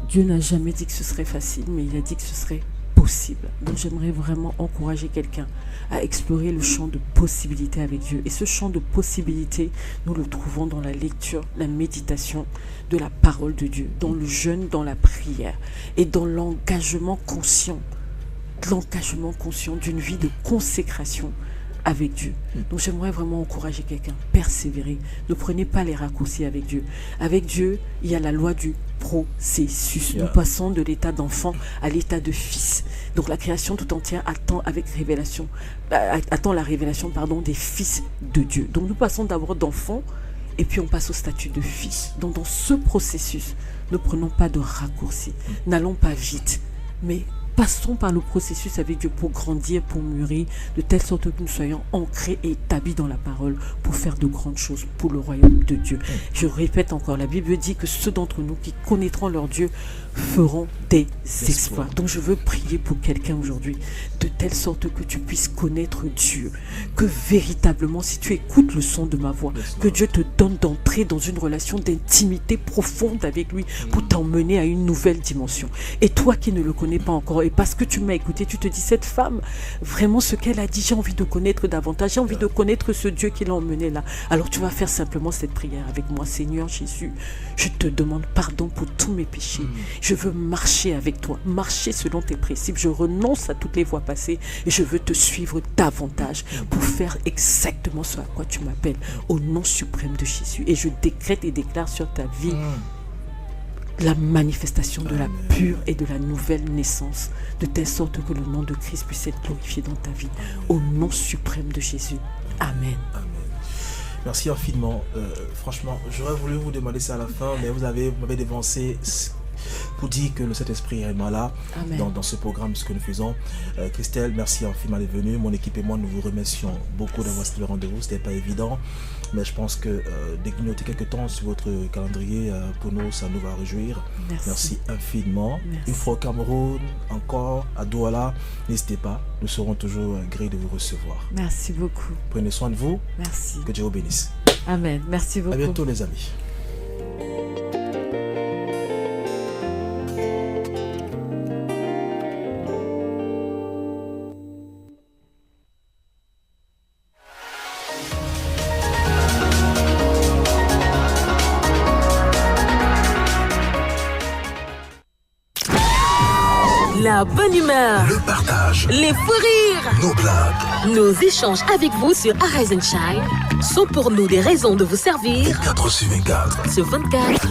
Dieu n'a jamais dit que ce serait facile, mais il a dit que ce serait possible. Donc j'aimerais vraiment encourager quelqu'un à explorer le champ de possibilités avec Dieu. Et ce champ de possibilités, nous le trouvons dans la lecture, la méditation de la parole de Dieu, dans le jeûne, dans la prière et dans l'engagement conscient d'une vie de consécration avec Dieu. Donc j'aimerais vraiment encourager quelqu'un, persévérer. Ne prenez pas les raccourcis avec Dieu. Avec Dieu, il y a la loi du processus. Nous passons de l'état d'enfant à l'état de fils. Donc la création tout entière attend la révélation des fils de Dieu. Donc nous passons d'abord d'enfant et puis on passe au statut de fils. Donc dans ce processus, ne prenons pas de raccourcis. N'allons pas vite, mais passons par le processus avec Dieu pour grandir, pour mûrir, de telle sorte que nous soyons ancrés et établis dans la parole pour faire de grandes choses pour le royaume de Dieu. Je répète encore, la Bible dit que ceux d'entre nous qui connaîtront leur Dieu feront des exploits. Donc je veux prier pour quelqu'un aujourd'hui, de telle sorte que tu puisses connaître Dieu, que véritablement, si tu écoutes le son de ma voix, que Dieu te donne d'entrer dans une relation d'intimité profonde avec lui pour t'emmener à une nouvelle dimension. Et toi qui ne le connais pas encore, et parce que tu m'as écouté, tu te dis, cette femme, vraiment ce qu'elle a dit, j'ai envie de connaître davantage, j'ai envie de connaître ce Dieu qui l'a emmené là. Alors tu vas faire simplement cette prière avec moi. Seigneur Jésus, je te demande pardon pour tous mes péchés. Je veux marcher avec toi, marcher selon tes principes. Je renonce à toutes les voies passées et je veux te suivre davantage pour faire exactement ce à quoi tu m'appelles, au nom suprême de Jésus. Et je décrète et déclare sur ta vie la manifestation de la pure et de la nouvelle naissance, de telle sorte que le nom de Christ puisse être glorifié dans ta vie, au nom suprême de Jésus. Amen. Amen. Merci infiniment. Franchement, j'aurais voulu vous demander ça à la fin, mais vous m'avez dévancé pour dire que le Saint-Esprit est là dans ce programme, ce que nous faisons. Christelle, merci infiniment d'être venue. Mon équipe et moi, nous vous remercions beaucoup d'avoir accepté le rendez-vous. Ce n'était pas évident, mais je pense que de grignoter quelques temps sur votre calendrier, pour nous, ça nous va réjouir. Merci infiniment. Merci. Une fois au Cameroun, encore à Douala, n'hésitez pas. Nous serons toujours grés de vous recevoir. Merci beaucoup. Prenez soin de vous. Merci. Que Dieu vous bénisse. Amen. Merci beaucoup. À bientôt, les amis. La bonne humeur, le partage, les fous rires, nos blagues, nos échanges avec vous sur Arise and Shine sont pour nous des raisons de vous servir 4 sur 24. ce 24.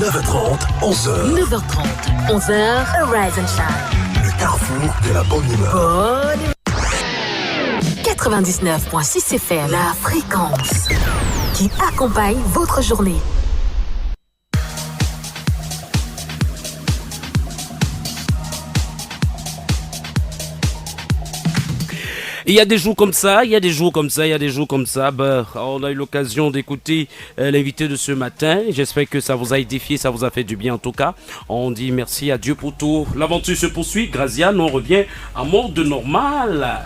9h30, 11h. 9h30, 11h, Arise and Shine. Le carrefour de la bonne humeur. Bonne 99.6 FM, la fréquence qui accompagne votre journée. Il y a des jours comme ça, il y a des jours comme ça, il y a des jours comme ça. Ben, on a eu l'occasion d'écouter l'invité de ce matin. J'espère que ça vous a édifié, ça vous a fait du bien en tout cas. On dit merci à Dieu pour tout. L'aventure se poursuit. Graziane, on revient à mode normal.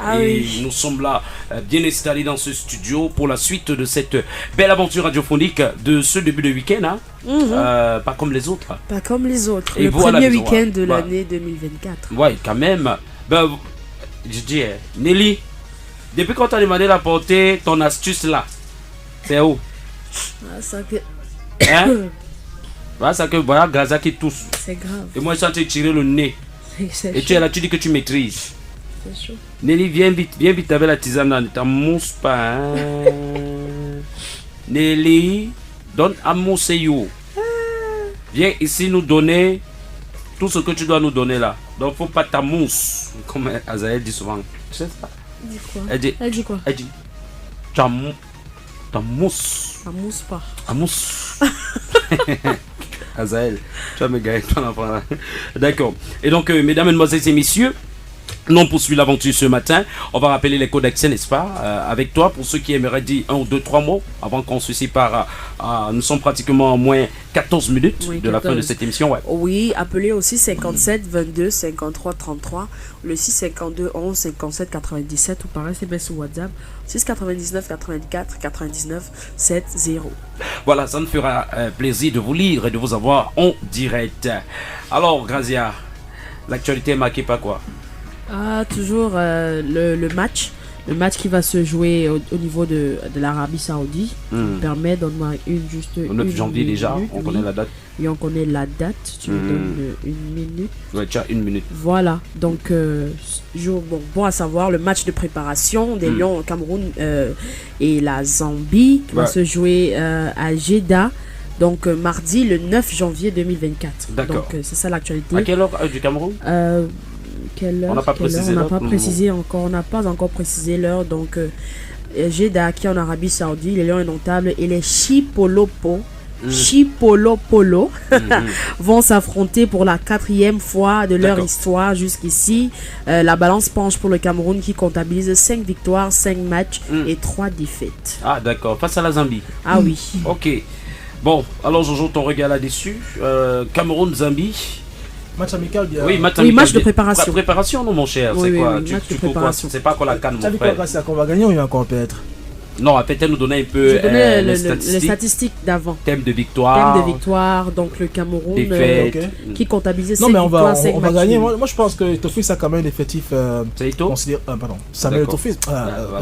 Nous sommes là, bien installés dans ce studio pour la suite de cette belle aventure radiophonique de ce début de week-end. Hein. Pas comme les autres. Pas comme les autres. Et le voilà, premier week-end de voilà. l'année 2024. Ouais, quand même. Ben, je dis, Nelly, depuis quand t'as demandé d'apporter ton astuce là, c'est où? Ah, ça que... Hein? Voilà, ça que voilà, Gaza qui tousse. C'est grave. Et moi, je suis en train de tirer le nez. C'est Et tu es là, tu dis que tu maîtrises. C'est chaud. Nelly, viens vite avec la tisane là. Ne t'amuse pas. Hein? Nelly, donne à Mousseyo. Viens ici nous donner tout ce que tu dois nous donner là. Donc, faut pas t'amuse. Comme Azaël dit souvent. Tu sais ça? Elle dit quoi? Elle dit quoi? Elle dit t'amuse. Ça mousse pas. Amous. Azaël, tu vas me gagner ton enfant là. D'accord. Et donc, mesdames, mesdemoiselles et messieurs, nous poursuivons l'aventure ce matin. On va rappeler les codes d'accès, n'est-ce pas, avec toi, pour ceux qui aimeraient dire 1 ou 2, 3 mots, avant qu'on se sépare. Nous sommes pratiquement à moins 14 minutes Oui, de la fin de cette émission. Ouais. Oui, appelez aussi 57 22 53 33, le 6 52 11 57 97 ou par SMS ou WhatsApp 6 99 84 99 70. Voilà, ça nous fera plaisir de vous lire et de vous avoir en direct. Alors, Grazia, l'actualité est marquée par quoi? Ah, toujours le match. Le match qui va se jouer au niveau de l'Arabie Saoudite. Permet, donne-moi juste. Le 9 janvier déjà, on connaît la date. Et on connaît la date. Tu me donnes une minute. Ouais, tu as une minute. Voilà. Donc, bon à savoir, le match de préparation des Lions au Cameroun et la Zambie qui va se jouer à Jeddah. Donc, mardi, le 9 janvier 2024. D'accord. Donc, c'est ça l'actualité. À quelle heure du Cameroun? Quelle heure? On n'a pas précisé l'heure. On n'a pas encore précisé l'heure. Donc, Jeddah qui est en Arabie Saoudite, les Lions indomptables et les Chipolopolo vont s'affronter pour la 4e fois de leur histoire jusqu'ici. La balance penche pour le Cameroun qui comptabilise 5 victoires, 5 matchs et 3 défaites. Ah d'accord, face à la Zambie. Ah oui. Ok. Bon, alors Jojo, ton regard là-dessus. Cameroun-Zambie. Match amical bien. Oui, match de préparation. La préparation, non mon cher. Oui, c'est quoi? Match de préparation. C'est pas quoi la canne, mon frère. C'est qu'on va gagner ou il va encore perdre? Non, peut-être nous donner un peu les statistiques d'avant. Thème de victoire. Donc le Cameroun qui comptabilisait 5 victoires, 5 matchs. On va gagner. Moi, je pense que Tofis a quand même un effectif. Samuel Tofis.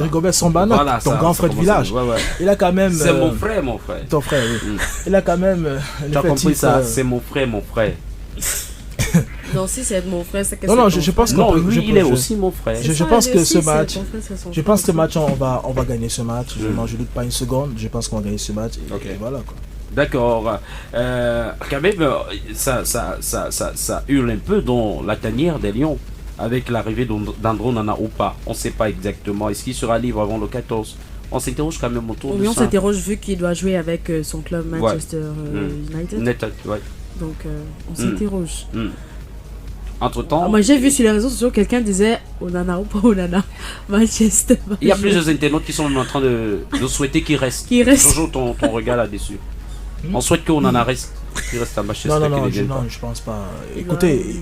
Rigobert Sambana, voilà, ton grand frère de village. Il a quand même. C'est mon frère, mon frère. Ton frère, oui. Il a quand même. Tu as compris ça? C'est mon frère, mon frère. Non, si c'est mon frère, c'est que je pense que lui, il est aussi mon frère. Je pense que ce match, on va gagner ce match. Je doute pas une seconde. Je pense qu'on va gagner ce match. Et voilà quoi. D'accord. Quand même, ça hurle un peu dans la tanière des Lions avec l'arrivée d'Andro Nana ou pas. On ne sait pas exactement. Est-ce qu'il sera libre avant le 14? On s'interroge quand même autour de ça. On s'interroge vu qu'il doit jouer avec son club Manchester United. Donc on s'interroge. Entre-temps... moi j'ai vu sur les réseaux sociaux quelqu'un disait Onana ou pas Onana Manchester. Il y a plusieurs internautes qui sont même en train de souhaiter qu'il reste. Jojo, ton regard là-dessus. On souhaite que Onana reste. Qu'il reste à Manchester. Non, je pense pas. Écoutez,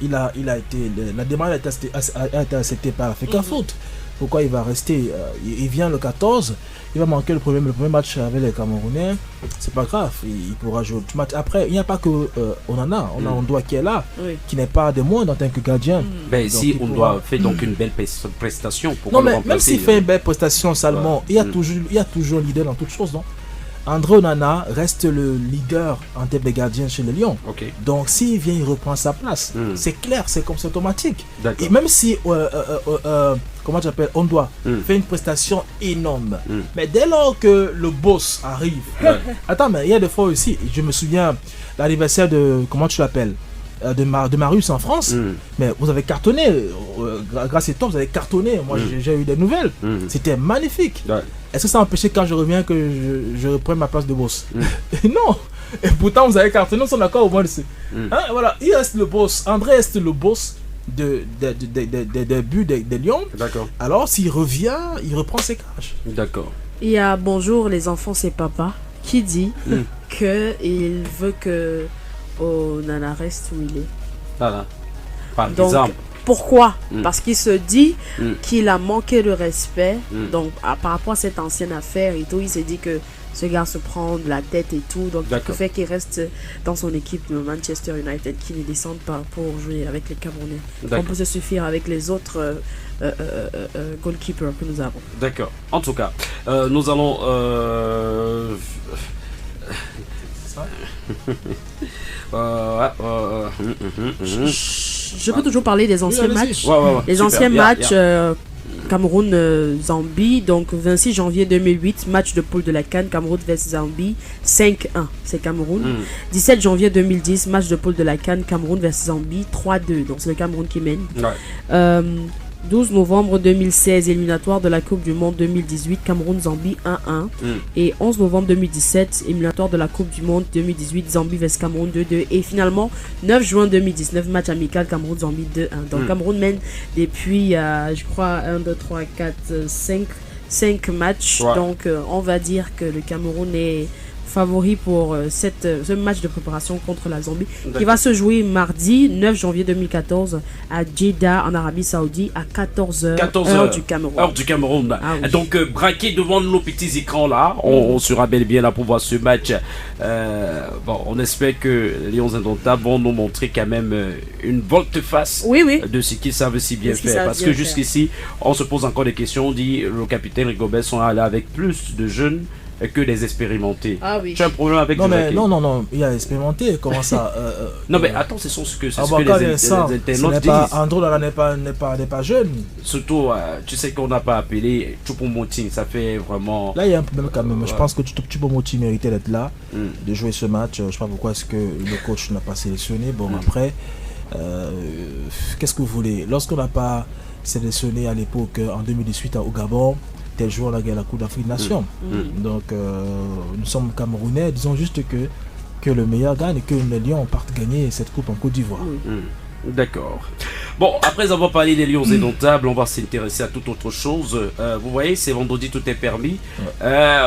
il a été... La demande a été acceptée par Africa Foot. Pourquoi il va rester? Il vient le 14, il va manquer le premier match avec les Camerounais. C'est pas grave, il pourra jouer le match. Après, il n'y a pas que Onana, on a Ondoa qui est là, qui n'est pas de moins en tant que gardien. Ben, si Ondoa fait donc une belle prestation, non, mais même s'il fait une belle prestation salement, il y a toujours un leader dans toutes choses, non? André Onana reste le leader en termes de gardien chez les Lions. Donc s'il vient, il reprend sa place. C'est clair, c'est comme c'est automatique. Et même si comment j'appelle, Ondoa fait une prestation énorme, mais dès lors que le boss arrive, attends, mais il y a des fois aussi, je me souviens l'anniversaire de, comment tu l'appelles, de Marius en France, mais vous avez cartonné, grâce à toi vous avez cartonné. Moi j'ai eu des nouvelles, c'était magnifique. Est-ce que ça a empêché quand je reviens que je reprenne ma place de boss? Non. Et pourtant vous avez cartonné, on s'en accord au moins de voilà, il reste le boss, André reste le boss des buts des Lions. D'accord. Alors s'il revient, il reprend ses cages. D'accord. Il y a Bonjour les enfants c'est papa qui dit que il veut que Onana reste où il est. Voilà. Par Donc, exemple. pourquoi Parce qu'il se dit Mm. qu'il a manqué de respect. Mm. Donc, par rapport à cette ancienne affaire et tout, il s'est dit que ce gars se prend de la tête et tout. Donc, il D'accord. fait qu'il reste dans son équipe de Manchester United, qui ne descende pas pour jouer avec les Camerounais. On D'accord. peut se suffire avec les autres goalkeepers que nous avons. D'accord. En tout cas, nous allons. Je peux toujours parler des anciens allez-y. matchs. Ouais. Les Super. anciens Yeah, matchs, yeah. Cameroun-Zambie, donc 26 janvier 2008, match de poule de la CAN, Cameroun vs Zambie, 5-1, c'est Cameroun. 17 janvier 2010, match de poule de la CAN, Cameroun vs Zambie, 3-2, donc c'est le Cameroun qui mène. Ouais. 12 novembre 2016, éliminatoire de la Coupe du Monde 2018, Cameroun-Zambie 1-1. Et 11 novembre 2017, éliminatoire de la Coupe du Monde 2018, Zambie vs Cameroun 2-2. Et finalement, 9 juin 2019, match amical Cameroun-Zambie 2-1. Donc Cameroun mène depuis, je crois, 1, 2, 3, 4, 5 matchs. Ouais. Donc on va dire que le Cameroun est favori pour ce match de préparation contre la Zambie qui va se jouer mardi 9 janvier 2014 à Jeddah en Arabie Saoudite à 14h, 14 heure heures du Cameroun. Heure du Cameroun. Ah oui. Donc, braqué devant nos petits écrans là, on sera bel et bien là pour voir ce match. Bon, on espère que les Lions Indomptables vont nous montrer quand même une volte-face Oui, oui. de ce qu'ils savent si bien De ce qu'ils faire. savent Parce bien que faire. jusqu'ici, on se pose encore des questions. On dit le capitaine Rigobert sont allés avec plus de jeunes que les expérimentés. Ah oui. Tu as un problème avec Non, mais Jackie? non, il a expérimenté. Comment ça Non, mais attends, c'est ce que Abakar les Vincent, internautes pas, disent. Andro là n'est pas jeune. Surtout, tu sais qu'on n'a pas appelé Choupo-Moting, ça fait vraiment. Là, il y a un problème quand même. Je pense que Choupo-Moting méritait d'être là, Mm. de jouer ce match. Je ne sais pas pourquoi est-ce que le coach n'a pas sélectionné. Bon, après, qu'est-ce que vous voulez? Lorsqu'on n'a pas sélectionné à l'époque, en 2018, au Gabon, tel joueur a gagné la Coupe d'Afrique des Nations. Donc, nous sommes Camerounais. Disons juste que le meilleur gagne et que les Lions partent gagner cette Coupe en Côte d'Ivoire. D'accord. Bon, après avoir parlé des Lions Indomptables, on va s'intéresser à toute autre chose. Vous voyez, c'est vendredi, tout est permis.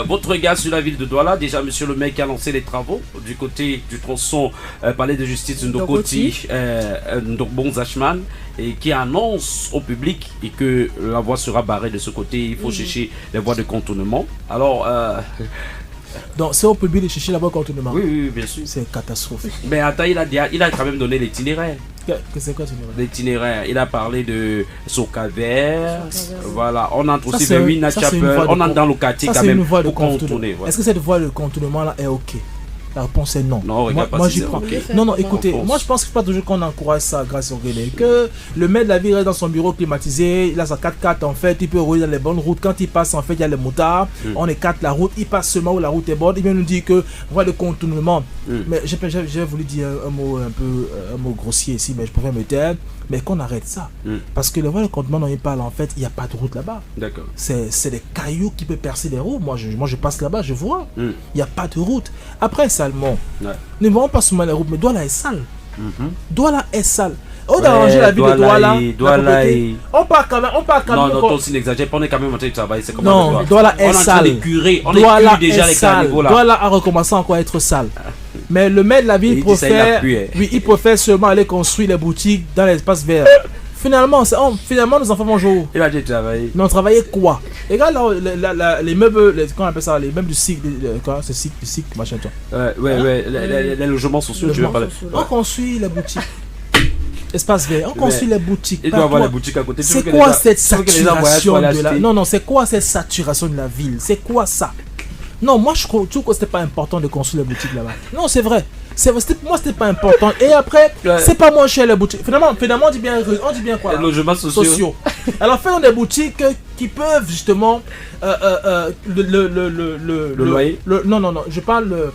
Votre regard sur la ville de Douala, déjà, monsieur le maire qui a lancé les travaux du côté du tronçon palais de justice Ndokoti, Ndokbon Zachman, et qui annonce au public et que la voie sera barrée de ce côté. Il faut chercher les voies de contournement. Alors, Donc, c'est au public de chercher là-bas contournement. oui, bien sûr. C'est catastrophique. Mais attends, il a quand même donné l'itinéraire. C'est quoi ce numéro? L'itinéraire, il a parlé de Socaver, voilà, on entre Ça, aussi c'est vers un- Wina ça, c'est une Chapel, voie de on entre con- dans le quartier Ça, quand c'est même une voie de pour contourner. contournement. Voilà. Est-ce que cette voie de contournement là est ok? La réponse est non. Non, regarde pas moi si j'y c'est crois. ok. Non, écoutez, On pense. moi je pense que c'est pas toujours qu'on encourage ça grâce au relais. Que le maire de la ville reste dans son bureau climatisé, il a sa 4x4 en fait, il peut rouler dans les bonnes routes. Quand il passe en fait, il y a les motards, on écarte la route, il passe seulement où la route est bonne. Il vient nous dire que voie de contournement. Mais j'ai voulu dire un mot un peu un mot grossier ici, mais je pourrais me taire. Mais qu'on arrête ça. Parce que le voie de contournement dont il parle en fait, il n'y a pas de route là-bas. D'accord. C'est des cailloux qui peuvent percer les roues. Moi je passe là-bas, je vois. Il n'y a pas de route. Après, Salmon, Ouais. ne voyons pas seulement les routes, mais Douala est sale. Douala est sale. Au Ouais, d'arranger la ville de Douala, Douala d'un côté, est- on part quand même. Non, même- toi aussi n'exagère pas, on est quand même en train de travailler. C'est comme Non, avec Douala on est en train sale. d'écurer, on Douala écure déjà est les sale. caniveaux là. Douala a recommencé encore à être sale. Mais le maire de la ville Il dit ça, il a préfère, pu, hein. oui, il préfère seulement aller construire les boutiques dans l'espace vert. Finalement, finalement, nos enfants vont jouer où? Il a déjà travaillé. Mais on travaillait quoi? Regarde là, les meubles, comment on appelle ça? Les meubles du cycle, quoi? C'est cycle, machin, toi. Ouais, les logements sociaux, tu veux parler. On construit les boutiques. Espace vert, on construit les boutiques. Il doit avoir les boutiques à côté. Tu veux C'est que quoi les- cette tu veux que les gens voyagent saturation pour aller de la... acheter. Non, c'est quoi cette saturation de la ville? C'est quoi ça? Non, moi je trouve que c'était pas important de construire les boutiques là-bas. Non, c'est vrai. Pour moi, c'était pas important. Et après, Ouais. c'est pas moins cher les boutiques. Finalement, on dit bien quoi Les là? logements sociaux. Alors, faisons des boutiques qui peuvent justement le loyer. non, je parle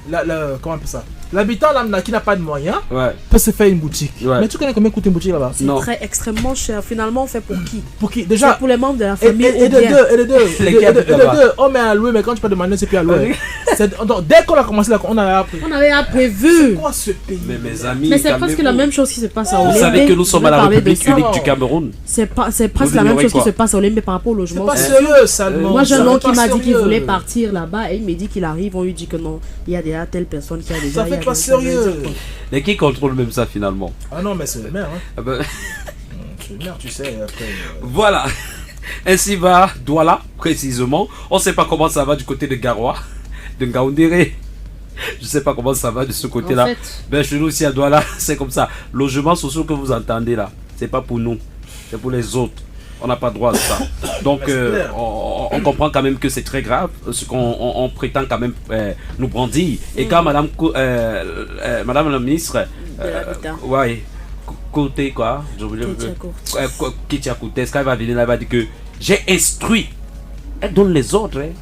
comment on appelle ça? L'habitant lambda qui n'a pas de moyens Ouais. peut se faire une boutique. Ouais. Mais tu connais combien coûte une boutique là-bas? C'est Non. très extrêmement cher. Finalement, on fait pour qui? Pour qui? C'est Déjà. pour les membres de la Et famille. de ou bien- deux, Les gars, là-bas. on met à louer, mais quand tu peux demander, c'est plus à louer. Donc, dès qu'on a commencé, on avait appris. On avait prévu. Quoi ce pays? Mais mes amis, Mais c'est presque la même chose qui se passe à Vous Olembe. savez que nous Je sommes vais à la parler de République ça. unique du Cameroun. C'est presque Vous la même ignorez chose quoi? qui se passe à Olembe par rapport au C'est logement. pas social. sérieux, Salmon. Moi, j'ai Ça un nom fait qui pas m'a dit qu'il sérieux. voulait partir là-bas et il me dit qu'il arrive. On lui dit que non, il y a déjà telle personne qui a déjà. Ça il y a fait pas déjà- ça veut dire sérieux. quoi? Et qui contrôle même ça finalement? Ah non, mais c'est le maire. Hein. Ah ben, C'est le maire, tu sais. Après, voilà. Ainsi va Douala, précisément. On ne sait pas comment ça va du côté de Garoua, de Ngaoundéré. Je ne sais pas comment ça va de ce côté-là. En fait, Ben, chez nous aussi à Douala, c'est comme ça. Logements sociaux que vous entendez là, c'est pas pour nous, c'est pour les autres. On n'a pas droit à ça. Donc, Mais c'est clair. on comprend quand même que c'est très grave, ce qu'on on prétend quand même nous brandir. Et quand Madame la ministre, de l'habitat. ouais, côté quoi, Kitia Koutes, quand elle va venir là, elle va dire que j'ai instruit. Elle donne les ordres. Hein.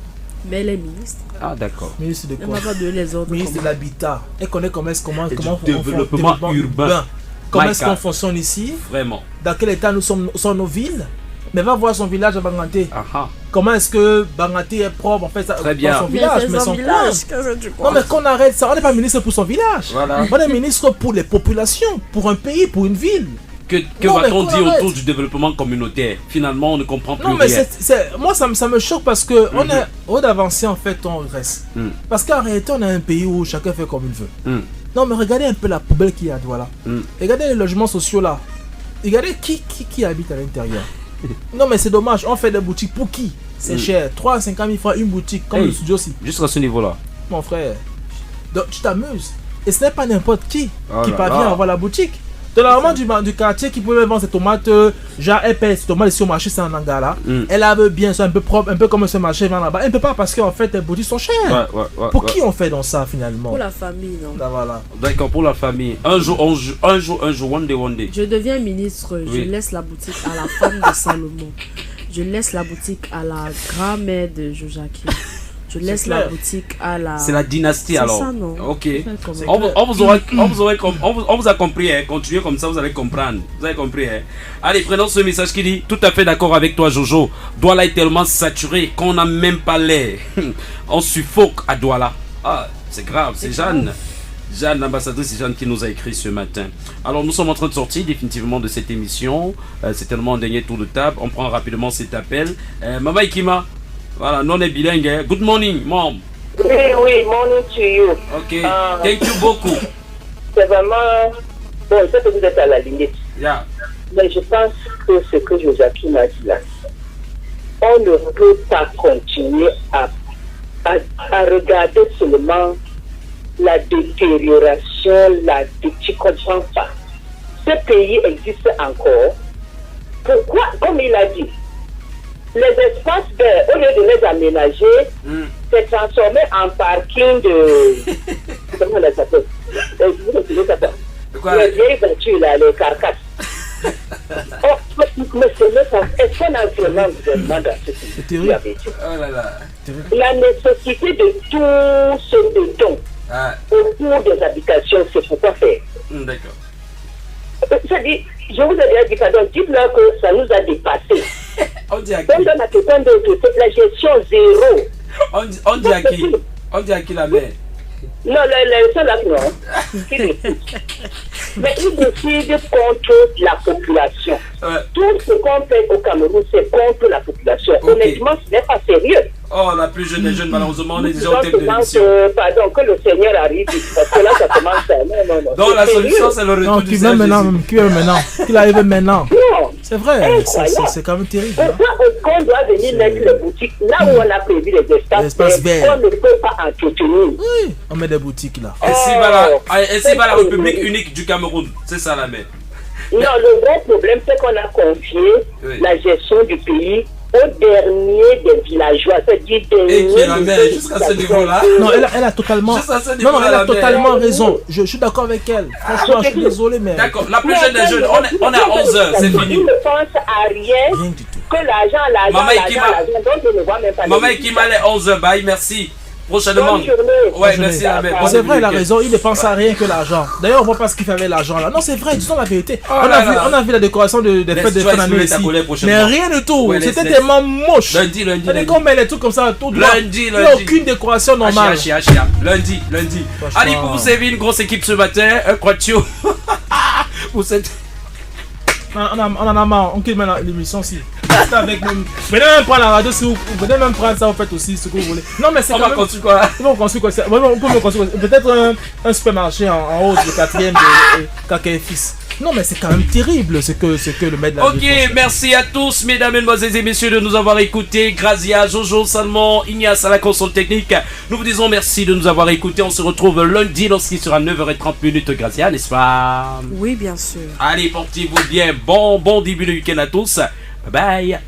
Mais les ministres, Ah, d'accord. ministre de elle quoi? m'a pas donné les ordres. Ministre de comment. l'Habitat. Elle connaît comment est-ce comment Et du on développement urbain. Comment My est-ce qu'on God. fonctionne ici? Vraiment. Dans quel état sont nos villes? Mais va voir son village à Banganté. Aha. Comment est-ce que Banganté est propre en fait? Très bien. Dans son Mais village, c'est mais son son village, plan. qu'est-ce que tu Non crois? mais qu'on arrête ça, on n'est pas ministre pour son village. Voilà. On est ministre pour les populations, pour un pays, pour une ville. Que Non, va-t-on mais dire qu'on autour arrête. du développement communautaire? Finalement, on ne comprend plus Non mais rien. moi ça me choque parce que on est au d'avancer en fait on reste. Mm. Parce qu'en réalité on a un pays où chacun fait comme il veut. Mm. Non mais regardez un peu la poubelle qu'il y a voilà. Mm. Regardez les logements sociaux là. Regardez qui habite à l'intérieur. Non mais c'est dommage, on fait des boutiques pour qui? C'est Mm. cher, 3 à 5 000 francs une boutique comme Hey. le studio aussi. Jusqu'à ce niveau-là. Mon frère. Donc tu t'amuses. Et ce n'est pas n'importe qui Oh qui là parvient là. à avoir la boutique. De la maman du quartier qui pouvait vendre ses tomates, genre elle paye ses tomates sur le marché, c'est en Angala. Mm. Elle a bien, c'est un peu propre, un peu comme ce marché vend là-bas. Elle ne peut pas parce qu'en fait les boutiques sont chères. Ouais. Pour qui on fait dans ça finalement? Pour la famille, non. Là, voilà. D'accord, pour la famille. Un jour, one day. Je deviens ministre, je Oui. laisse la boutique à la femme de Salomon. Je laisse la boutique à la grand-mère de Joachim. Je laisse la clair. boutique à la... C'est la dynastie C'est alors. ça, non? Ok. Fait comment? On vous a compris, hein. Continuez comme ça, vous allez comprendre. Vous avez compris, hein. Allez, prenons ce message qui dit tout à fait d'accord avec toi, Jojo. Douala est tellement saturé qu'on n'a même pas l'air. On suffoque à Douala. Ah, c'est grave, c'est Jeanne. Jeanne, l'ambassadrice Jeanne qui nous a écrit ce matin. Alors, nous sommes en train de sortir définitivement de cette émission. C'est tellement un dernier tour de table. On prend rapidement cet appel. Maman Ikima, voilà, non est bilingue. Hein. Good morning, mom. Oui, morning to you. Ok, thank you beaucoup. C'est vraiment... Bon, je sais que vous êtes à la limite. Yeah. Mais je pense que ce que Joachim a dit là, on ne peut pas continuer à regarder seulement la détérioration, tu comprends pas. Ce pays existe encore. Pourquoi, comme il a dit, les espaces verts, au lieu de les aménager, c'est transformé en parking de... Comment on les appelle? Les vieilles voitures, là, les carcasses. Oh, mais c'est même pas... Est-ce qu'on a vraiment un gouvernement dans ce pays? C'est terrible. Oh là là. La nécessité de tout ce béton autour des habitations, c'est pourquoi faire. D'accord. C'est-à-dire, je vous ai déjà dit, pardon, dites-leur que ça nous a dépassé. On dit à qui? Même dans la question de la gestion zéro. On dit à qui? On dit à qui la mère? Non, les seuls là, non. Qui décide. Mais ils décident contre la population. Tout ce qu'on fait au Cameroun, c'est contre la population. Okay. Honnêtement, ce n'est pas sérieux. Oh, la plus jeune des jeunes, malheureusement, on est déjà au Donc, thème de l'émission. pardon, que le Seigneur arrive, parce que là, ça commence à... Non. Donc, la solution, c'est le retour Non, du qui vient Seigneur maintenant, Jésus. qui vient maintenant, qu'il arrive maintenant. Non. C'est vrai, Incroyable. c'est quand même terrible. Hein. Pourquoi est-ce qu'on doit venir mettre les boutiques là où on a prévu les espaces verts, on ne peut pas entretenir? Oui, on met des boutiques là. Ainsi va la République unique du Cameroun. C'est ça la mère. Non, le vrai problème, c'est qu'on a confié la gestion du pays au dernier des villageois. C'est-à-dire Et qui est la mère jusqu'à ce niveau-là? Non, elle a totalement, Juste à ce non, niveau-là, elle a la totalement mère. raison. Je suis d'accord avec elle. Franchement, je suis désolé, mais D'accord, la plus jeune des jeunes, on est à 11h, c'est fini. Il ne pense à rien rien du tout. que l'argent, Maman donc je ne vois même pas. Maman Ikima, elle est 11h, bye, merci. prochainement. Bonne journée. Ouais, merci la mère. C'est vrai, il a raison, il ne pense à rien que l'argent. D'ailleurs, on voit pas ce qu'il fait avec l'argent là. Non, c'est vrai, disons la vérité. Oh on, là a vu, là. on a vu la décoration des fêtes de fin d'année ici. Mais rien du tout. Ouais, C'était laisse. tellement moche. Lundi. Elle est comme elle est tout comme ça, tout droit. Lundi. Il n'y a aucune décoration normale. Achia. Lundi. Franchement. Allez, pour vous servir une grosse équipe ce matin, un quattio. Pour cette. On en a marre, on quitte maintenant l'émission aussi. Avec même... Venez même prendre la radio si vous venez même prendre ça, vous faites aussi ce que vous voulez. Non, mais c'est On va construire quoi? On construire quoi? On peut me construire peut-être un supermarché en haut du 4e de Kaka Fils. Non, mais c'est quand même terrible ce que le maître de la Ok, merci à tous, mesdames, mesdemoiselles et messieurs, de nous avoir écoutés. Grazia, Jojo, Salmon, Ignace à la console technique. Nous vous disons merci de nous avoir écoutés. On se retrouve lundi lorsqu'il sera 9h30, Grazia, n'est-ce pas? Oui, bien sûr. Allez, portez-vous bien. Bon début de week-end à tous. Bye bye.